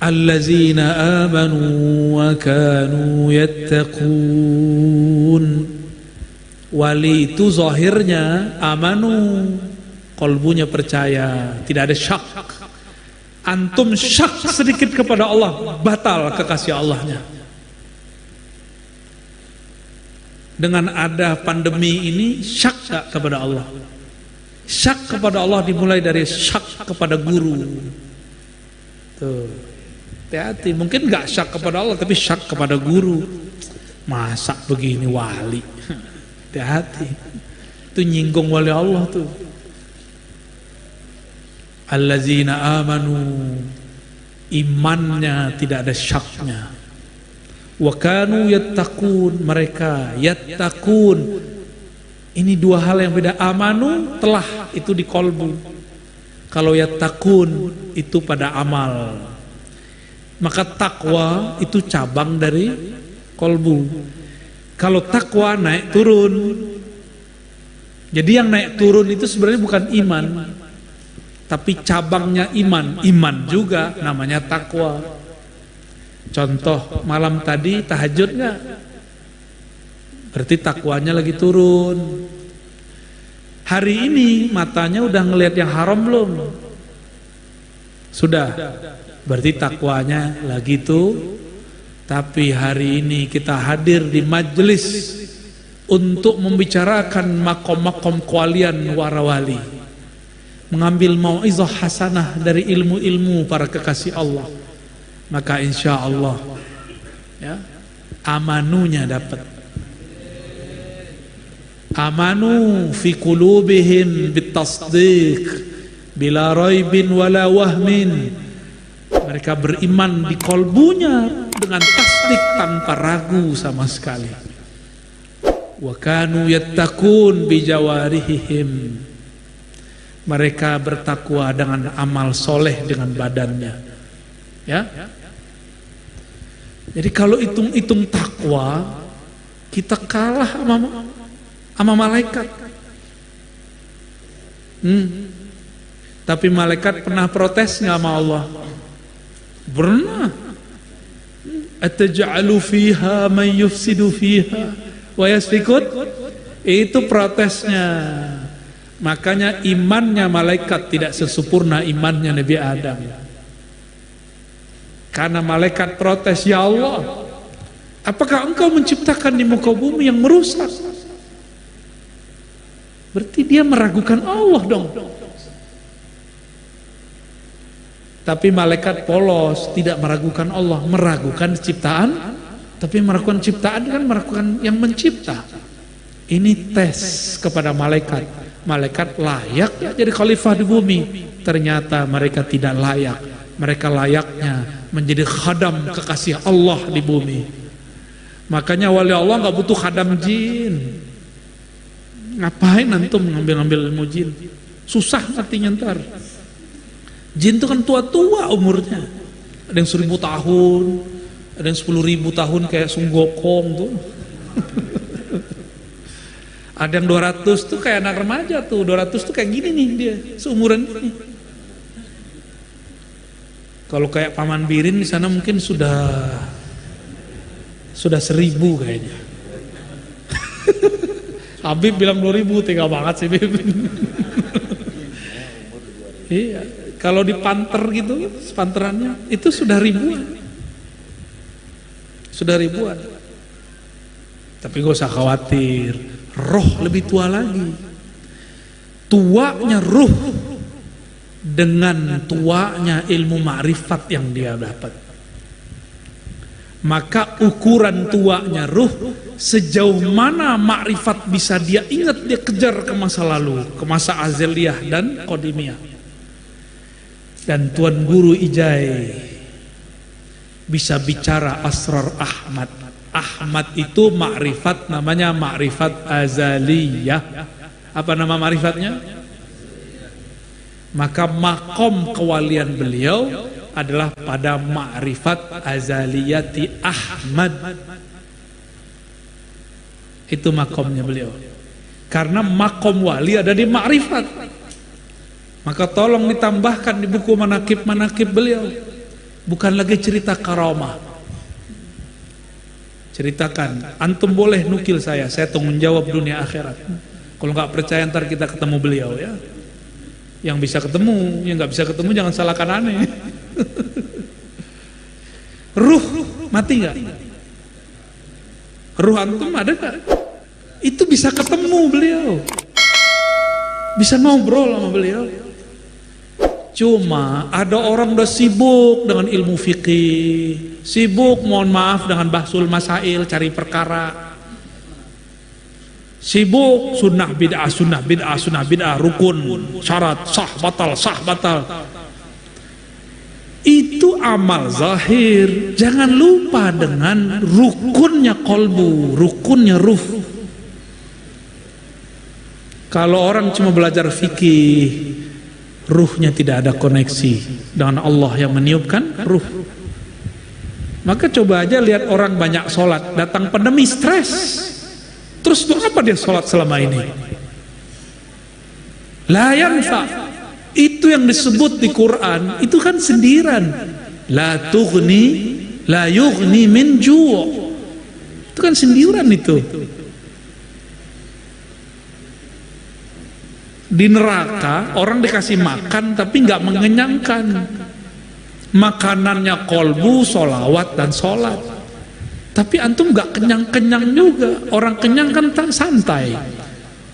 Allazina amanu wa kanu yattaqun. Wali itu zahirnya amanu, qalbunya percaya, tidak ada syak. Antum syak sedikit kepada Allah, batal kekasih Allahnya. Dengan ada pandemi ini, syak gak kepada Allah? Syak kepada Allah dimulai dari syak kepada guru. Tuh, hati-hati. Mungkin gak syak kepada Allah, tapi syak kepada guru. Masa begini wali? Hati-hati. Itu nyinggung wali Allah tuh. Allazina amanu, imannya tidak ada syaknya. Wa kanu yattaqun, mereka yattaqun. Ini dua hal yang beda. Amanu telah, itu di kolbu. Kalau yattaqun itu pada amal. Maka takwa itu cabang dari kolbu. Kalau takwa naik turun. Jadi yang naik turun itu sebenarnya bukan iman, tapi cabangnya iman juga namanya takwa. Contoh malam tadi tahajud nggak? Berarti takwanya lagi turun. Hari ini matanya udah ngelihat yang haram belum? Sudah. Berarti takwanya lagi tuh. Tapi hari ini kita hadir di majelis untuk membicarakan makom-makom kewalian warawali, mengambil mau'izah hasanah dari ilmu-ilmu para kekasih Allah. Maka insya Allah ya, amanunya dapat. Amanu fi qulubihim bitasdiq bila raibin wala wahmin. Mereka beriman di kolbunya dengan tasdik tanpa ragu sama sekali. Wa kanu yattaqun bi jawarihim. Mereka bertakwa dengan amal soleh dengan badannya. Ya. Jadi kalau hitung-hitung takwa, kita kalah sama malaikat. Tapi malaikat pernah protes nggak sama Allah? Pernah. Ataj'alu fiha man yufsidu fiha wa yasfikut. Itu protesnya. Makanya imannya malaikat tidak sesempurna imannya Nabi Adam. Karena malaikat protes, ya Allah, apakah engkau menciptakan di muka bumi yang merusak? Berarti dia meragukan Allah dong. Tapi malaikat polos, tidak meragukan Allah, meragukan ciptaan Tapi meragukan ciptaan kan meragukan yang mencipta. Ini tes kepada malaikat. Malaikat layak ya jadi khalifah di bumi. Ternyata mereka tidak layak. Mereka layaknya menjadi khadam kekasih Allah di bumi. Makanya wali Allah nggak butuh khadam jin. Ngapain antum ngambil-ngambil ilmu jin? Susah artinya ntar. Jin itu kan tua-tua umurnya. Ada yang 1000 tahun, ada yang 10.000 tahun kayak Sung Gokong tuh. Ada yang 200 tuh kayak anak remaja tuh. 200 tuh kayak gini nih dia, seumuran ini. Kalau kayak Paman Birin di sana mungkin sudah 1000 kayaknya. Habib bilang 2000, tega banget sih Habib. Iya, kalau di panter gitu, panterannya itu sudah ribuan. Sudah ribuan. Tapi gak usah khawatir, roh lebih tua lagi. Tuanya ruh dengan tuanya ilmu ma'rifat yang dia dapat. Maka ukuran tuanya ruh, sejauh mana ma'rifat bisa dia ingat, dia kejar ke masa lalu, ke masa azaliyah dan qadimiyah. Dan Tuan Guru Ijai bisa bicara asrar Ahmad. Ahmad itu ma'rifat, namanya ma'rifat azaliyah. Apa nama ma'rifatnya? Maka makom kewalian beliau adalah pada ma'rifat azaliyati Ahmad. Itu makomnya beliau. Karena makom wali ada di ma'rifat. Maka tolong ditambahkan di buku manakib-manakib beliau. Bukan lagi cerita karamah. Ceritakan, antum boleh nukil saya tanggung jawab dunia akhirat. Kalau nggak percaya ntar kita ketemu beliau ya. Yang bisa ketemu, yang nggak bisa ketemu jangan salahkan aneh. Ruh mati nggak? Ruh antum ada nggak? Itu bisa ketemu beliau, bisa ngobrol sama beliau. Cuma ada orang udah sibuk dengan ilmu fikih, sibuk mohon maaf dengan bahsul masail, cari perkara, sibuk sunnah bid'ah, sunnah bid'ah, sunnah bid'ah, rukun, syarat, sah batal. Itu amal zahir. Jangan lupa dengan rukunnya kolbu, rukunnya ruh. Kalau orang cuma belajar fikih, ruhnya tidak ada koneksi dengan Allah yang meniupkan ruh. Maka coba aja lihat orang banyak sholat, datang pandemi stres. Terus untuk apa dia sholat selama ini? La yanfa. Itu yang disebut di Quran, itu kan sindiran. La yughni min ju'. Itu kan sindiran itu. Di neraka orang dikasih makan tapi nggak mengenyangkan. Makanannya kolbu, solawat dan sholat. Tapi antum nggak kenyang-kenyang juga. Orang kenyang kan santai.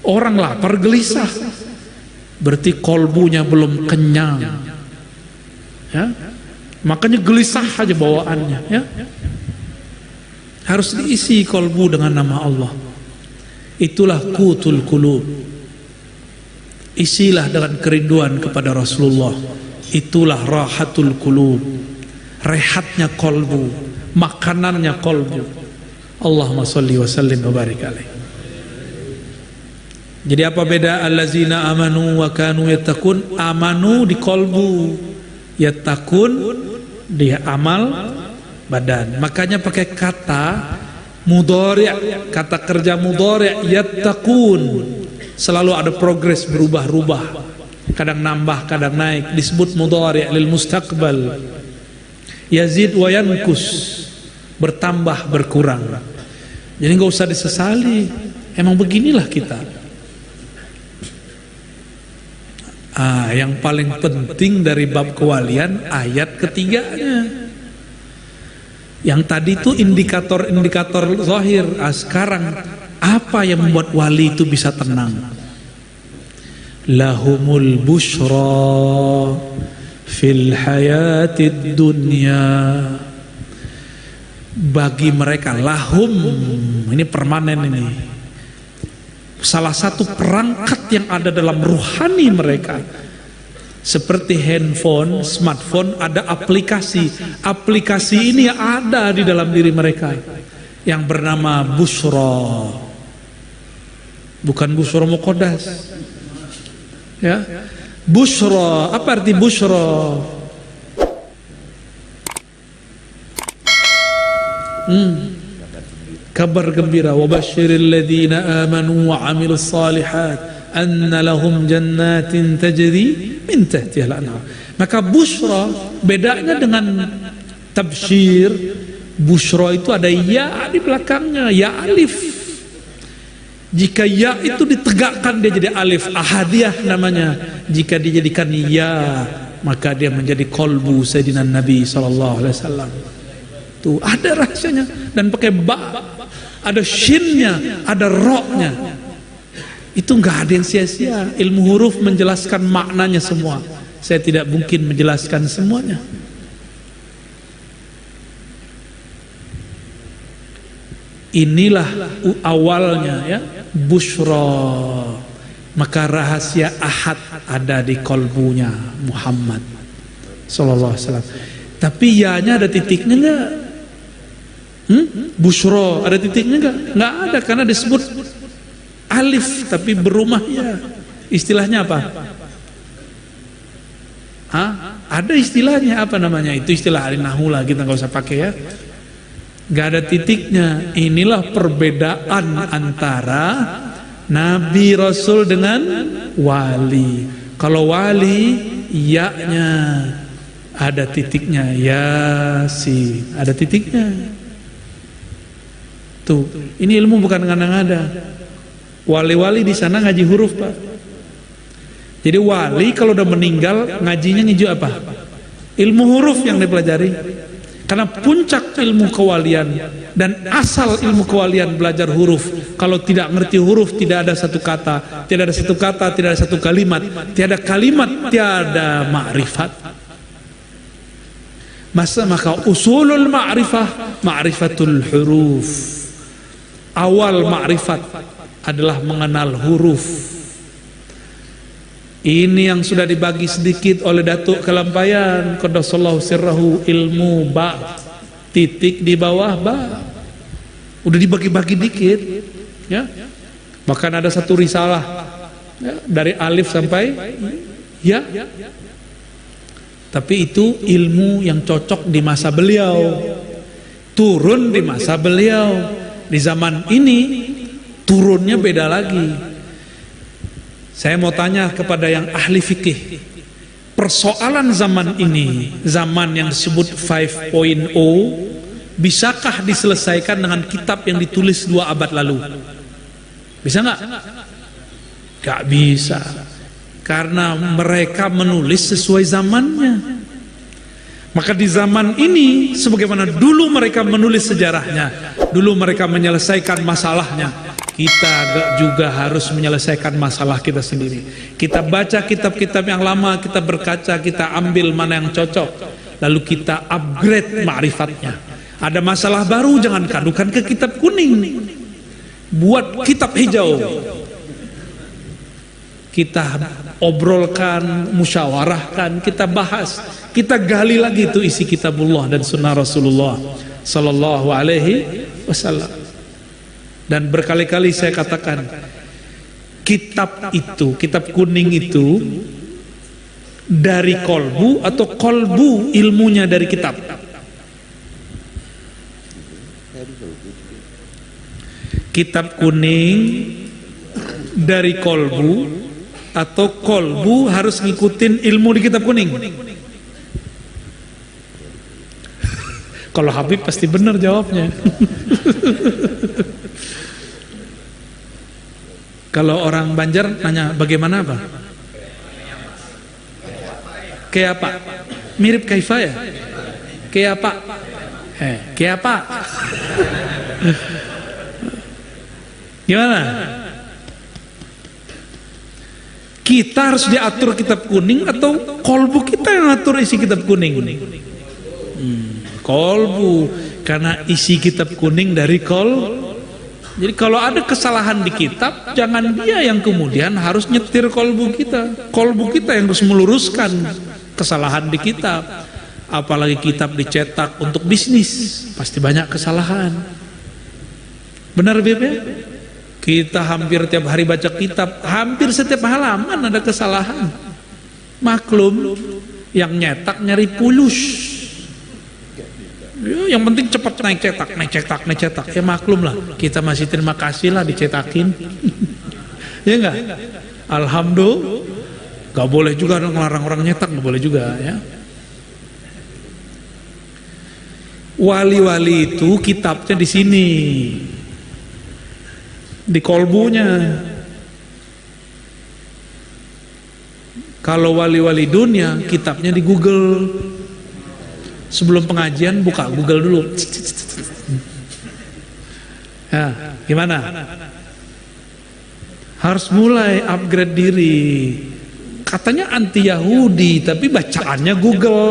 Orang lapar gelisah. Berarti kolbunya belum kenyang. Ya, makanya gelisah aja bawaannya. Ya, harus diisi kolbu dengan nama Allah. Itulah qutul qulub. Isilah dengan kerinduan kepada Rasulullah. Itulah rahatul qulub. Rehatnya kolbu, makanannya kolbu. Allahumma sholli wa sallim wa barik alaihi. Jadi apa beda allazina amanu wa kanu yattaqun? Amanu di kolbu, yattaqun di amal badan. Makanya pakai kata mudhari', kata kerja mudhari', yattaqun. Selalu ada progres, berubah-ubah, kadang nambah, kadang naik, disebut mudhari' lil mustaqbal. Yazid wa yankus, bertambah, berkurang. Jadi nggak usah disesali, emang beginilah kita. Yang paling penting dari bab kewalian ayat ketiganya. Yang tadi itu indikator-indikator zahir. Sekarang apa yang membuat wali itu bisa tenang? Lahumul busyra fil hayatid dunya bagi mereka, lahum, ini permanen ini, salah satu perangkat yang ada dalam ruhani mereka, seperti handphone, smartphone, ada aplikasi. Aplikasi ini ada di dalam diri mereka yang bernama Busyra. Bukan Busyra Muqaddas, ya. Busyra, apa arti Busyra? Kabar gembira. Wa basyiril ladzina amanu wa 'amilus shalihat anna lahum jannatin tajri min tahtiha al-anhar. Maka Busyra bedanya dengan tabsyir. Busyra itu ada ya di belakangnya, ya alif. Jika ya itu ditegakkan dia jadi alif, ahadiyah namanya. Jika dijadikan ya, maka dia menjadi qalbu Sayyidina Nabi sallallahu alaihi wasallam. Tuh ada rahasianya, dan pakai ba, ada shinnya, ada ro-nya. Itu nggak ada yang sia-sia. Ilmu huruf menjelaskan maknanya semua. Saya tidak mungkin menjelaskan semuanya. Inilah awalnya, ya, Busyra. Maka rahasia ahad ada di kolbunya Muhammad sallallahu alaihi wasallam. Tapi ya-nya ada titiknya enggak? Busyra ada titiknya enggak? Enggak ada, karena disebut alif tapi berumah ya. Istilahnya apa? Ada istilahnya, apa namanya? Itu istilah ahli nahwu lah, kita nggak usah pakai ya. Nggak ada titiknya. Inilah perbedaan antara Nabi Rasul dengan wali. Kalau wali ya-nya ada titiknya, Yasin ada titiknya. Tuh, ini ilmu bukan ngada-ngada. Wali-wali di sana ngaji huruf, Pak. Jadi wali kalau udah meninggal ngajinya ngiju apa? Ilmu huruf yang dipelajari. Karena puncak ilmu kewalian dan asal ilmu kewalian belajar huruf. Kalau tidak ngerti huruf, tidak ada satu kata, tidak ada satu kata, tidak ada satu kalimat, tiada kalimat, tiada ma'rifat. Maka usulul ma'rifah, ma'rifatul huruf. Awal ma'rifat adalah mengenal huruf. Ini yang sudah dibagi sedikit oleh Datuk Kelampayan qaddasallahu sirrahu, ilmu ba, titik di bawah ba, udah dibagi-bagi dikit, ya. Bahkan ada satu risalah, ya, dari alif sampai ya. Tapi itu ilmu yang cocok di masa beliau, turun di masa beliau. Di zaman ini turunnya beda lagi. Saya mau tanya kepada yang ahli fikih, persoalan zaman ini, zaman yang disebut 5.0, bisakah diselesaikan dengan kitab yang ditulis 2 abad lalu? Bisa nggak? Nggak bisa, karena mereka menulis sesuai zamannya. Maka di zaman ini, sebagaimana dulu mereka menulis sejarahnya, dulu mereka menyelesaikan masalahnya, kita juga harus menyelesaikan masalah kita sendiri. Kita baca kitab-kitab yang lama, kita berkaca, kita ambil mana yang cocok, lalu kita upgrade ma'rifatnya. Ada masalah baru, jangan kadukan ke kitab kuning, buat kitab hijau. Kita obrolkan, musyawarahkan, kita bahas, kita gali lagi itu isi kitabullah dan sunnah Rasulullah sallallahu alaihi wasallam. Dan berkali-kali saya katakan, kitab itu, kitab kuning itu dari kolbu atau kolbu ilmunya dari kitab? Kitab kuning dari kolbu atau kolbu harus ngikutin ilmu di kitab kuning? Kalau Habib pasti benar jawabnya. Kalau orang Banjar nanya bagaimana apa? Kayak apa? Mirip kaifa ya? Kayak apa? Kayak apa? Gimana? Kita harus diatur kitab kuning atau kolbu kita yang atur isi kitab kuning? Kolbu. Karena isi kitab kuning dari jadi kalau ada kesalahan di kitab, jangan dia yang kemudian harus nyetir kolbu kita. Kolbu kita yang harus meluruskan kesalahan di kitab. Apalagi kitab dicetak untuk bisnis, pasti banyak kesalahan. Benar Bebe? Kita hampir tiap hari baca kitab, hampir setiap halaman ada kesalahan. Maklum, yang nyetak nyari pulus. Ya, yang penting cepat naik cetak. Ya maklum lah, kita masih terima kasih lah dicetakin. Ya enggak? Alhamdulillah. Gak boleh juga ngelarang orang nyetak, gak boleh juga ya. Wali-wali itu kitabnya di sini, di kolbunya. Kalau wali-wali dunia, kitabnya di Google. Sebelum pengajian buka Google dulu. Ya, gimana? Harus mulai upgrade diri. Katanya anti Yahudi, tapi bacaannya Google.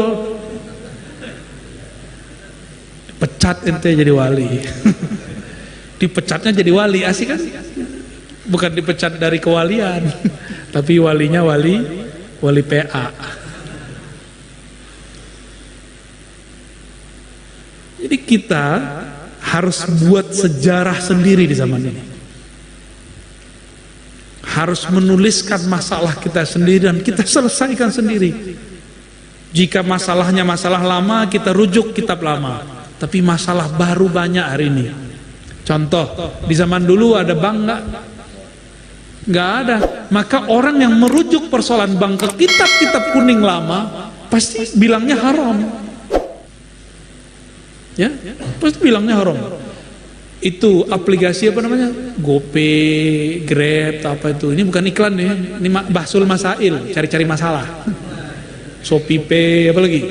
Pecat ente jadi wali. Dipecatnya jadi wali, asik kan? Bukan dipecat dari kewalian, tapi walinya wali PA. Jadi kita harus buat sejarah sendiri di zaman ini. Harus menuliskan masalah kita sendiri dan kita selesaikan sendiri. Jika masalahnya masalah lama, kita rujuk kitab lama. Tapi masalah baru banyak hari ini. Contoh, di zaman dulu ada bank nggak? Nggak ada. Maka orang yang merujuk persoalan bank ke kitab-kitab kuning lama pasti bilangnya haram. Ya, pasti bilangnya haram. Itu aplikasi apa namanya? GoPay, Grab, apa itu? Ini bukan iklan ya. Ini bahsul masail, cari-cari masalah. Shopee Pay, apa lagi?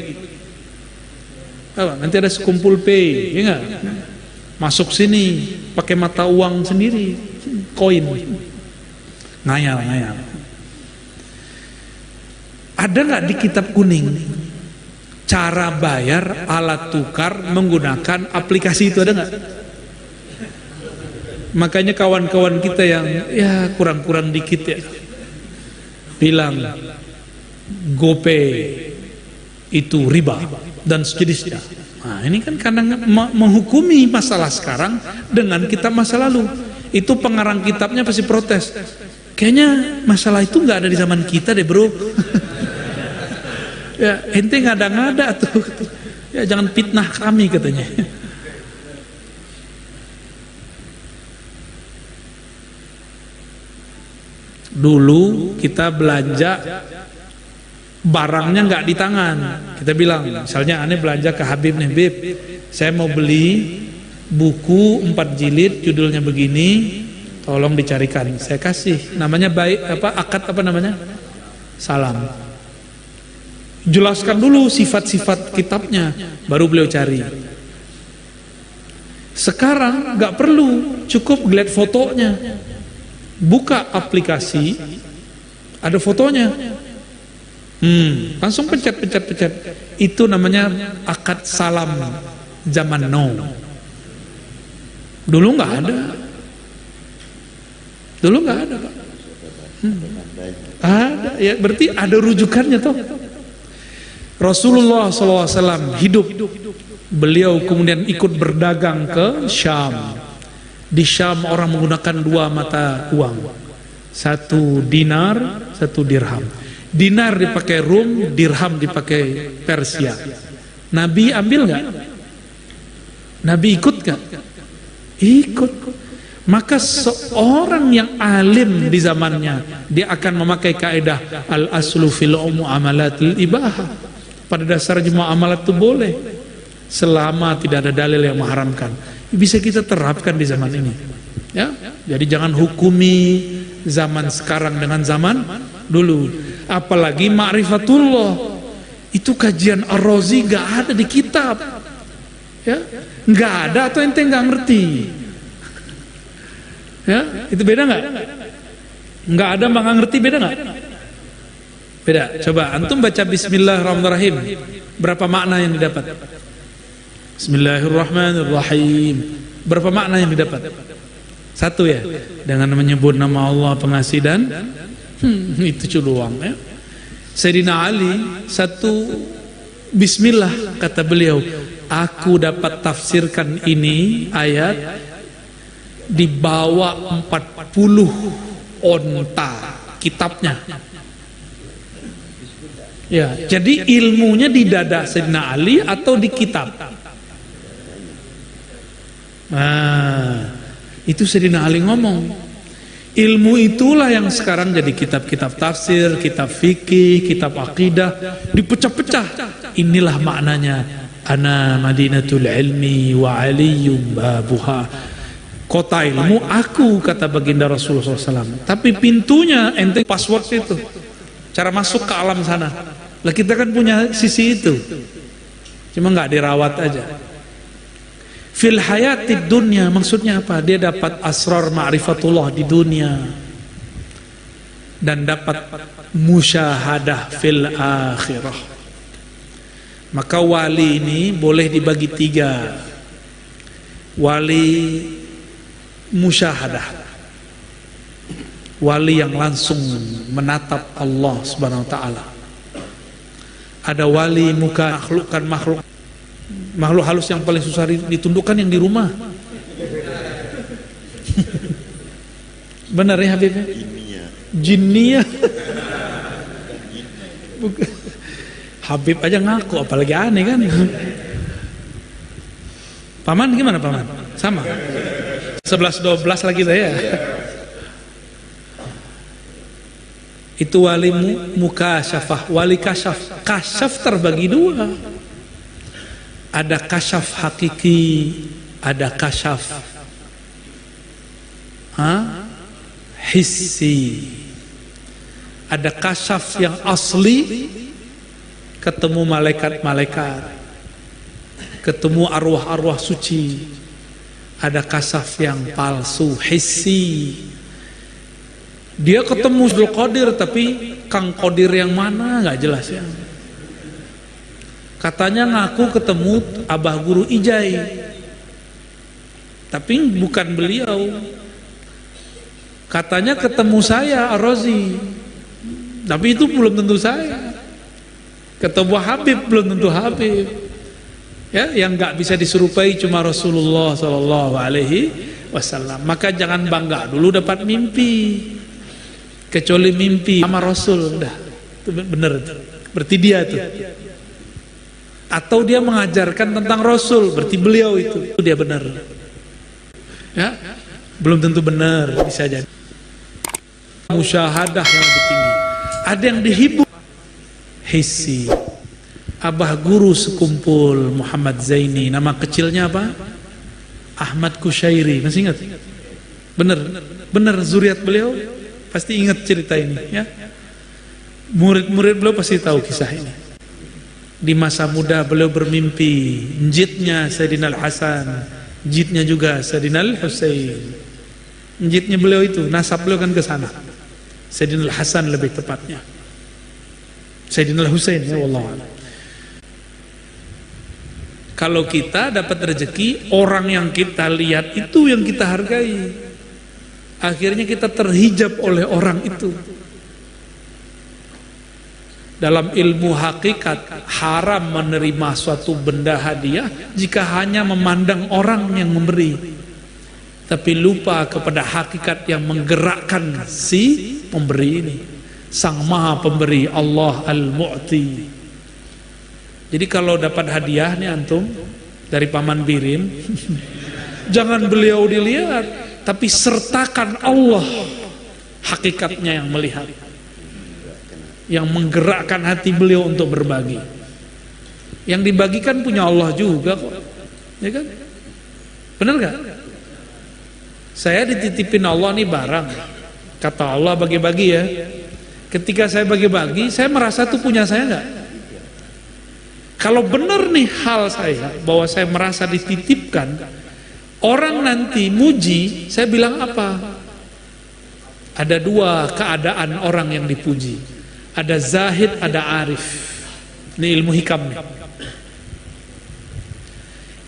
Apa? Nanti ada sekumpul pay, ya nggak? Masuk sini, pakai mata uang sendiri, koin. Ngayal. Ada nggak di kitab kuning cara bayar alat tukar menggunakan aplikasi itu, ada nggak? Makanya kawan-kawan kita yang ya kurang-kurang dikit ya bilang GoPay itu riba dan sejenisnya. Nah ini kan karena menghukumi masalah sekarang dengan kitab masa lalu. Itu pengarang kitabnya pasti protes. Kayaknya masalah itu nggak ada di zaman kita deh bro. Ya ente ngada-ngada tuh. Ya jangan fitnah kami katanya. Dulu kita belanja barangnya nggak di tangan. Kita bilang, misalnya aneh belanja ke Habib nih, Bib, saya mau beli buku 4 jilid, judulnya begini, tolong dicarikan. Saya kasih, namanya baik apa akad apa namanya? Salam. Jelaskan dulu sifat-sifat kitabnya, baru beliau cari. Sekarang nggak perlu, cukup lihat fotonya. Buka aplikasi, ada fotonya. Langsung pencet. Itu namanya akad salam zaman now. Dulu nggak ada. Pak. Ada, ya berarti ada rujukannya toh. Rasulullah SAW hidup. Beliau kemudian ikut berdagang ke Syam. Di Syam orang menggunakan 2 mata uang, 1 dinar, 1 dirham. Dinar dipakai Rum, dirham dipakai Persia. Nabi ambil nggak? Nabi ikut nggak? Ikut. Maka seorang yang alim di zamannya, dia akan memakai kaidah al-aslu fil muamalatil ibahah. Pada dasarnya muamalat itu boleh selama tidak ada dalil yang mengharamkan. Bisa kita terapkan di zaman ini. Ya, jadi jangan hukumi zaman sekarang dengan zaman dulu. Apalagi ma'rifatullah. Itu kajian Ar-Razi nggak ada di kitab. Ya, nggak ada atau ente nggak ngerti. Ya, itu beda nggak? Nggak ada nggak ngerti, beda nggak? Beda. Coba antum baca Bismillahirrahmanirrahim. Berapa makna yang didapat? Bismillahirrahmanirrahim. Berapa makna yang didapat? Satu ya, dengan menyebut nama Allah pengasih dan itu doang ya. Sayyidina Ali satu bismillah kata beliau, aku dapat tafsirkan ini ayat di bawah 40 onta kitabnya. Ya, jadi ilmunya di dada Sayyidina Ali atau di kitab? Nah, itu Sayyidina Ali ngomong. Ilmu itulah yang sekarang jadi kitab-kitab tafsir, kitab fikih, kitab akidah, dipecah-pecah. Inilah maknanya, ana madinatul ilmi wa aliyum babuha. Kota ilmu aku, kata baginda Rasulullah SAW. Tapi pintunya ente password itu, cara masuk ke alam sana. Lah kita kan punya sisi itu, cuma nggak dirawat aja. Fil hayatid dunya, maksudnya apa? Dia dapat asrar ma'rifatullah di dunia dan dapat musyahadah fil akhirah. Maka wali ini boleh dibagi tiga. Wali musyahadah, wali yang langsung menatap Allah Subhanahu wa taala. Ada wali muka makhluk halus yang paling susah ditundukkan yang di rumah. Benar ya Habib? Jinnia. Habib aja ngaku, apalagi aneh kan. Paman gimana paman? Sama 11-12 lagi saya. Itu wali mukasyafah, wali kasyaf. Kasyaf terbagi dua. Ada kasyaf hakiki, ada kasyaf hissi. Ada kasyaf yang asli, ketemu malaikat-malaikat, ketemu arwah-arwah suci. Ada kasyaf yang palsu, hissi. Dia ketemu Abdul Qadir, tapi Kang Qadir yang mana nggak jelas ya. Katanya ngaku ketemu Abah Guru Ijai, tapi bukan beliau. Katanya ketemu saya Ar-Razi, tapi itu belum tentu saya. Ketemu Habib belum tentu Habib. Ya, yang nggak bisa diserupai cuma Rasulullah Sallallahu Alaihi Wasallam. Maka jangan bangga dulu dapat mimpi, kecuali mimpi sama Rasul. Udah, itu bener. Berarti dia tuh. Atau dia mengajarkan tentang Rasul, berarti beliau itu dia benar. Ya, belum tentu benar, bisa jadi. Musyahadah yang lebih tinggi. Ada yang dihibur hissi. Abah Guru sekumpul Muhammad Zaini, nama kecilnya apa? Ahmad Kushairi, masih ingat? Benar zuriat beliau, pasti ingat cerita ini ya. Murid-murid beliau pasti tahu kisah ini. Di masa muda beliau bermimpi njitnya Sayyidina Al-Hasan, njitnya juga Sayyidina Al-Husain. Njitnya beliau itu, nasab beliau kan ke sana. Sayyidina Al-Hasan lebih tepatnya. Sayyidina Al-Husain ya wallah. Kalau kita dapat rezeki, orang yang kita lihat itu yang kita hargai. Akhirnya kita terhijab oleh orang itu. Dalam ilmu hakikat, haram menerima suatu benda hadiah jika hanya memandang orang yang memberi, tapi lupa kepada hakikat yang menggerakkan si pemberi ini, Sang Maha Pemberi, Allah Al-Mu'ti. Jadi kalau dapat hadiah nih antum dari Paman Birin, jangan beliau dilihat, tapi sertakan Allah hakikatnya yang melihat, yang menggerakkan hati beliau untuk berbagi. Yang dibagikan punya Allah juga kok, ya kan? Benar gak? Saya dititipin Allah nih barang, kata Allah bagi-bagi ya. Ketika saya bagi-bagi, saya merasa itu punya saya gak? Kalau benar nih hal saya, bahwa saya merasa dititipkan, orang nanti muji, saya bilang apa? Ada dua keadaan orang yang dipuji. Ada zahid, ada arif. Ini ilmu hikam nih.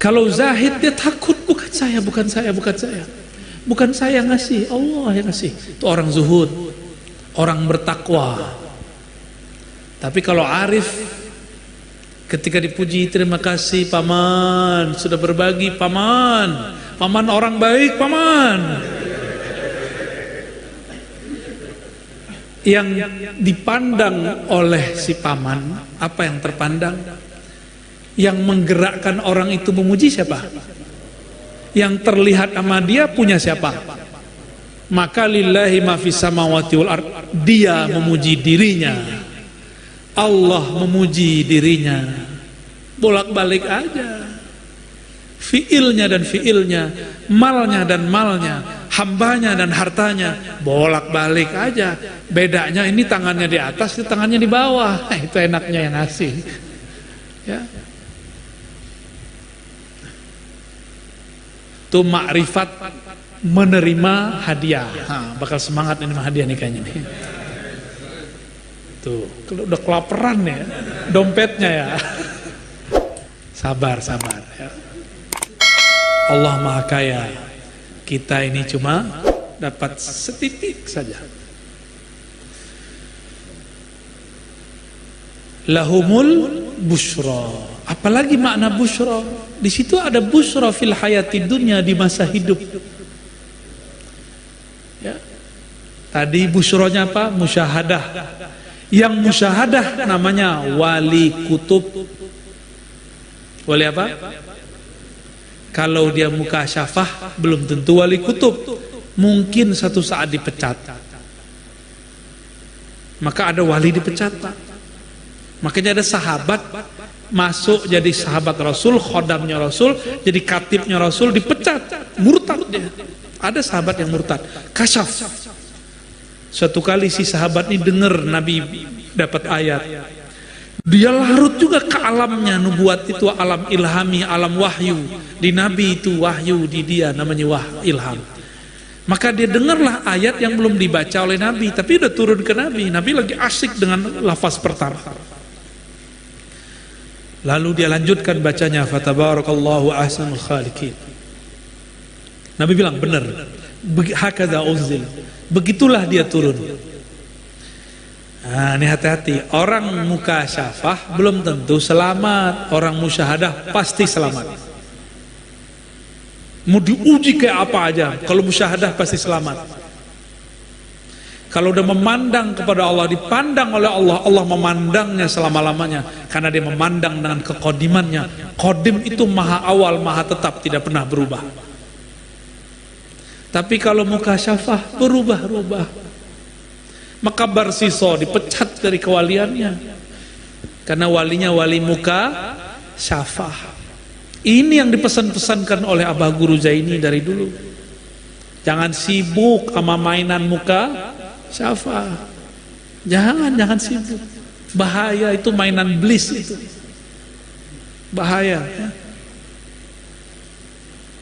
Kalau zahid dia takut, bukan saya, bukan saya, bukan saya. Bukan saya yang ngasih, Allah yang ngasih. Itu orang zuhud, orang bertakwa. Tapi kalau arif, ketika dipuji, terima kasih paman, sudah berbagi paman. Paman orang baik paman. Yang dipandang oleh si paman, apa yang terpandang? Yang menggerakkan orang itu memuji siapa? Yang terlihat sama dia punya siapa? Maka lillahi ma fis samawati wal ard, dia memuji dirinya, Allah memuji dirinya, bolak-balik aja. Fiilnya dan fiilnya, malnya dan malnya, hambanya dan hartanya, bolak-balik aja. Bedanya ini tangannya di atas, itu tangannya di bawah. Itu enaknya yang ngasih. Ya. Itu makrifat menerima hadiah. Bakal semangat menerima hadiah nih kayaknya nih. Tuh, kalau udah kelaparan ya, dompetnya ya. Sabar, sabar ya. Allah Maha Kaya. Kita ini cuma dapat setitik saja. Lahumul busyra. Apalagi makna busyra? Di situ ada busyra fil hayati dunya, di masa hidup. Ya. Tadi busyranya apa? Musyahadah. Yang musyahadah namanya wali kutub. Wali apa? Kalau dia mukasyafah belum tentu wali kutub. Mungkin satu saat dipecat. Maka ada wali dipecat, Pak. Makanya ada sahabat masuk jadi sahabat Rasul, khodamnya Rasul, jadi katibnya Rasul, dipecat, murtad dia. Ada sahabat yang murtad, kasyaf. Suatu kali si sahabat ini dengar Nabi dapat ayat, dia larut juga ke alamnya. Nubuat itu alam ilhami, alam wahyu. Di Nabi itu wahyu, di dia namanya ilham. Maka dia dengarlah ayat yang belum dibaca oleh Nabi, tapi udah turun ke Nabi. Nabi lagi asyik dengan lafaz pertama. Lalu dia lanjutkan bacanya, fatabarakallahu ahsanul khaliqin. Nabi bilang benar, hakadha unzil, begitulah dia turun. Nah, ini hati-hati, orang mukasyafah belum tentu selamat, orang musyahadah pasti selamat. Mau diuji kayak apa aja, kalau musyahadah pasti selamat. Kalau udah memandang kepada Allah, dipandang oleh Allah, Allah memandangnya selama-lamanya, karena dia memandang dengan kekodimannya. Kodim itu maha awal, maha tetap, tidak pernah berubah. Tapi kalau mukasyafah berubah-ubah, maka Barsiso dipecat dari kewaliannya, karena walinya wali mukasyafah. Ini yang dipesan-pesankan oleh Abah Guru Zaini dari dulu. Jangan sibuk sama mainan muka syafah. Jangan sibuk. Bahaya itu, mainan iblis itu. Bahaya.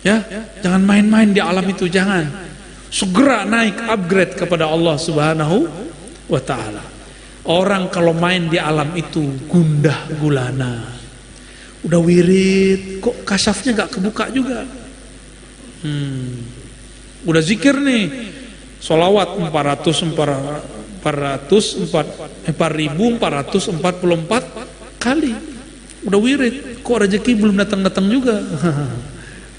Ya, jangan main-main di alam itu, jangan. Segera naik, upgrade kepada Allah Subhanahu wa taala. Orang kalau main di alam itu gundah gulana. Udah wirid, kok kasyafnya gak kebuka juga. Udah zikir nih, sholawat 4.444 kali. Udah wirid, kok rezeki belum datang-datang juga.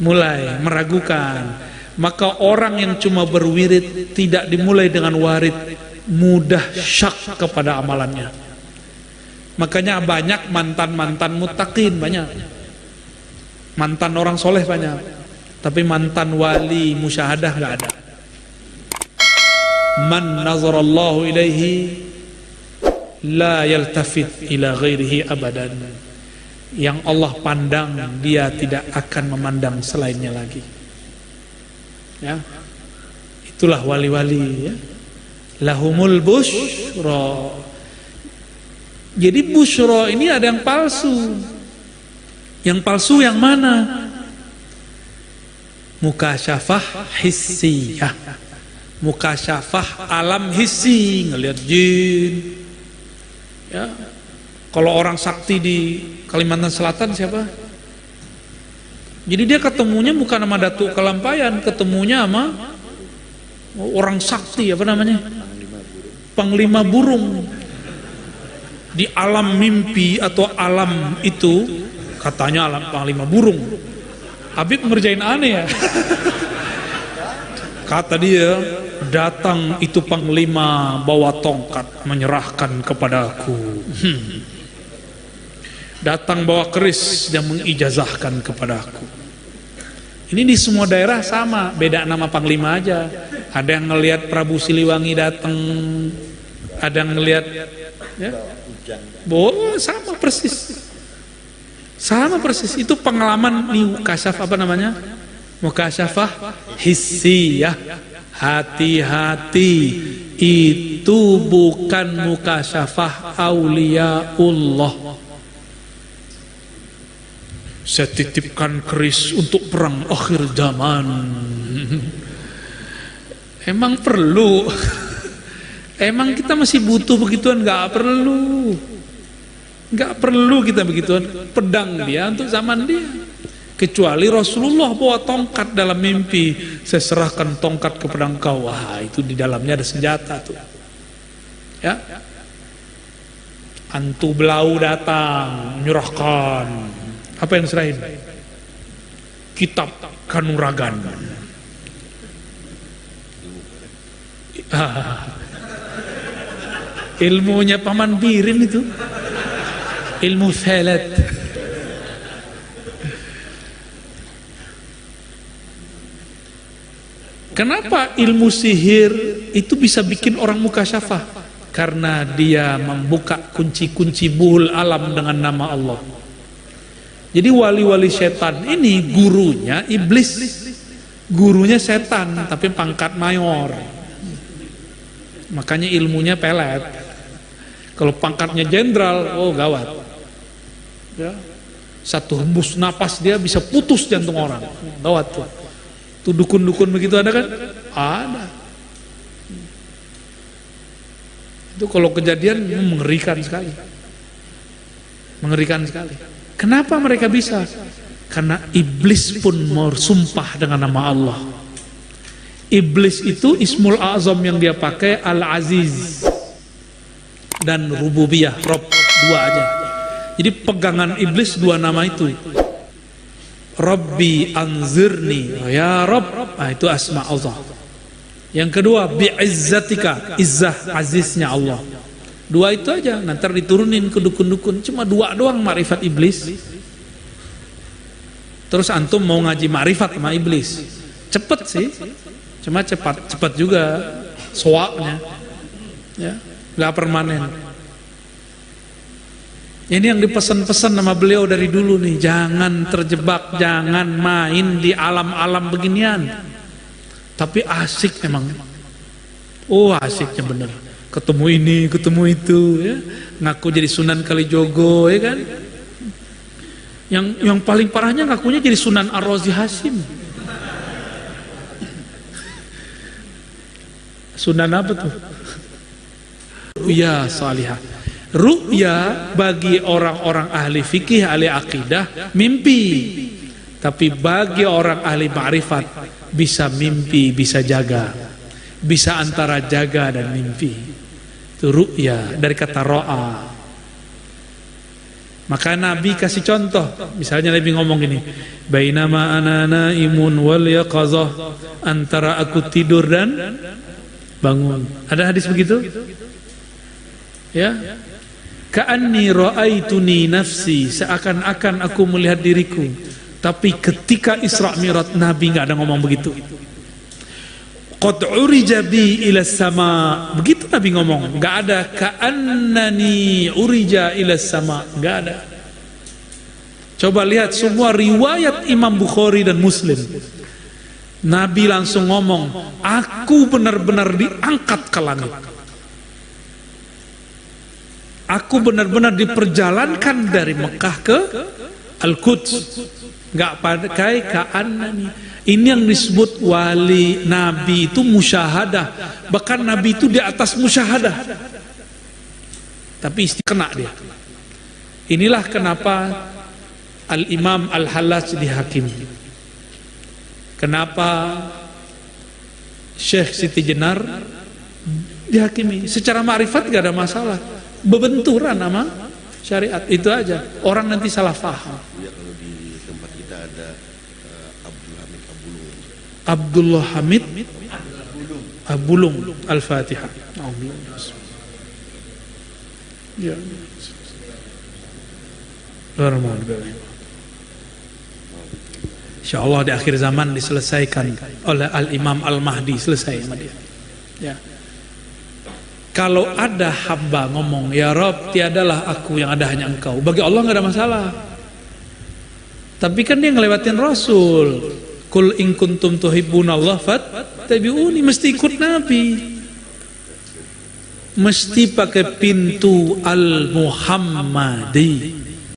Mulai meragukan. Maka orang yang cuma berwirid, tidak dimulai dengan warid, mudah syak kepada amalannya. Makanya banyak mantan-mantan muttaqin, banyak mantan orang soleh banyak, tapi mantan wali musyahadah gak ada. Man nazarallahu ilaihi la yaltafit ila ghairihi abadan. Yang Allah pandang, dia tidak akan memandang selainnya lagi. Ya, itulah wali-wali. Ya. Lahumul busyra. Jadi busyra ini ada yang palsu. Yang palsu yang mana? Mukasyafah hissiyah. Mukasyafah alam hissi, ngelihat jin. Ya. Kalau orang sakti di Kalimantan Selatan siapa? Jadi dia ketemunya bukan sama Datuk Kelampayan, ketemunya sama orang sakti, apa namanya? Panglima burung. Di alam mimpi atau alam itu, katanya alam panglima burung. Habib ngerjain aneh ya. Kata dia, datang itu panglima bawa tongkat menyerahkan kepadaku. Datang bawa keris yang mengijazahkan kepadaku. Ini di semua daerah sama, beda nama panglima aja. Ada yang ngelihat Prabu Siliwangi datang, ada yang ngelihat, ya, sama persis, sama persis. Itu pengalaman nih mukasyafah, apa namanya? Mukasyafah hissiyah. Hati-hati, itu bukan mukasyafah auliyaullah. Saya titipkan keris untuk perang akhir zaman. Emang perlu? Emang kita masih butuh begituan? Gak perlu. Gak perlu kita begituan. Pedang dia untuk zaman dia. Kecuali Rasulullah bawa tongkat dalam mimpi. Saya serahkan tongkat kepada engkau. Wah, itu di dalamnya ada senjata tuh. Ya. Antu Belau datang, menyerahkan. Apa yang serahin? Kitab Kanuragan. Ilmunya Paman Birin itu. Ilmu Felet. Kenapa ilmu sihir itu bisa bikin orang mukasyafah? Karena dia membuka kunci-kunci buhul alam dengan nama Allah. Jadi wali-wali setan ini gurunya iblis, gurunya setan tapi pangkat mayor, makanya ilmunya pelet. Kalau pangkatnya jenderal, oh gawat ya. Satu hembus napas dia bisa putus jantung orang, gawat tuh. Tuh dukun-dukun begitu ada kan? Ada. Itu kalau kejadian mengerikan sekali, mengerikan sekali. Kenapa mereka bisa? Karena iblis pun bersumpah dengan nama Allah. Iblis itu ismul azam yang dia pakai Al-Aziz dan Rububiyah, Rob, dua aja. Jadi pegangan iblis dua nama itu. Rabbi anzirni, ya Rabb, itu asma Allah. Yang kedua bi'izzatika, izzah aziznya Allah. Dua itu aja, nanti diturunin ke dukun-dukun. Cuma dua doang makrifat iblis. Terus antum mau ngaji makrifat sama iblis, cepet sih, cuma cepat juga soaknya, ya, nggak permanen. Ini yang dipesan-pesan sama beliau dari dulu nih, jangan terjebak, jangan main di alam-alam beginian. Tapi asik emang, oh asiknya bener. Ketemu ini, ketemu itu, ya. Ngaku jadi Sunan Kalijogo, ya kan? Yang paling parahnya ngakunya jadi Sunan Ar-Razi Hasim. Sunan apa tuh? Ru'ya salihah. Ru'ya bagi orang-orang ahli fikih, ahli akidah, mimpi. Tapi bagi orang ahli ma'rifat, bisa mimpi, bisa jaga. Bisa antara jaga dan mimpi. Itu ru'ya dari kata ro'a. Maka Nabi kasih contoh, misalnya Nabi ngomong gini, bainama ana naimun wal yaqazah, antara aku tidur dan bangun. Ada hadis begitu? Ya. Ka'anni ra'aituni nafsi, seakan-akan aku melihat diriku. Tapi ketika Isra Mi'raj Nabi enggak ada ngomong begitu. Qad urija bi ila sama, begitu Nabi ngomong, enggak ada ka'annani urija ila sama, enggak ada. Coba lihat semua riwayat Imam Bukhari dan Muslim, Nabi langsung ngomong, aku benar-benar diangkat ke langit, aku benar-benar diperjalankan dari Mekah ke Al-Quds. Enggak pakai ka'annani. Ini yang disebut wali Nabi itu musyahadah. Bahkan Nabi itu di atas musyahadah. Tapi kena dia. Inilah kenapa Al-Imam Al-Hallaj dihakimi. Kenapa Syekh Siti Jenar dihakimi? Secara ma'rifat gak ada masalah, bebenturan sama syariat, itu aja. Orang nanti salah paham. Ya, kalau di tempat kita ada Abdullah Hamid Abulung. Al-Fatihah. Ya. InsyaAllah di akhir zaman diselesaikan oleh Al-Imam Al-Mahdi, selesai sama dia. Ya. Kalau ada hamba ngomong, ya Rob, tiadalah aku, yang ada hanya engkau, bagi Allah nggak ada masalah. Tapi kan dia ngelewatin Rasul. Kul in kuntum tuhibbunallah fattabi'uni, mesti ikut Nabi. Mesti pakai pintu Al-Muhammadi.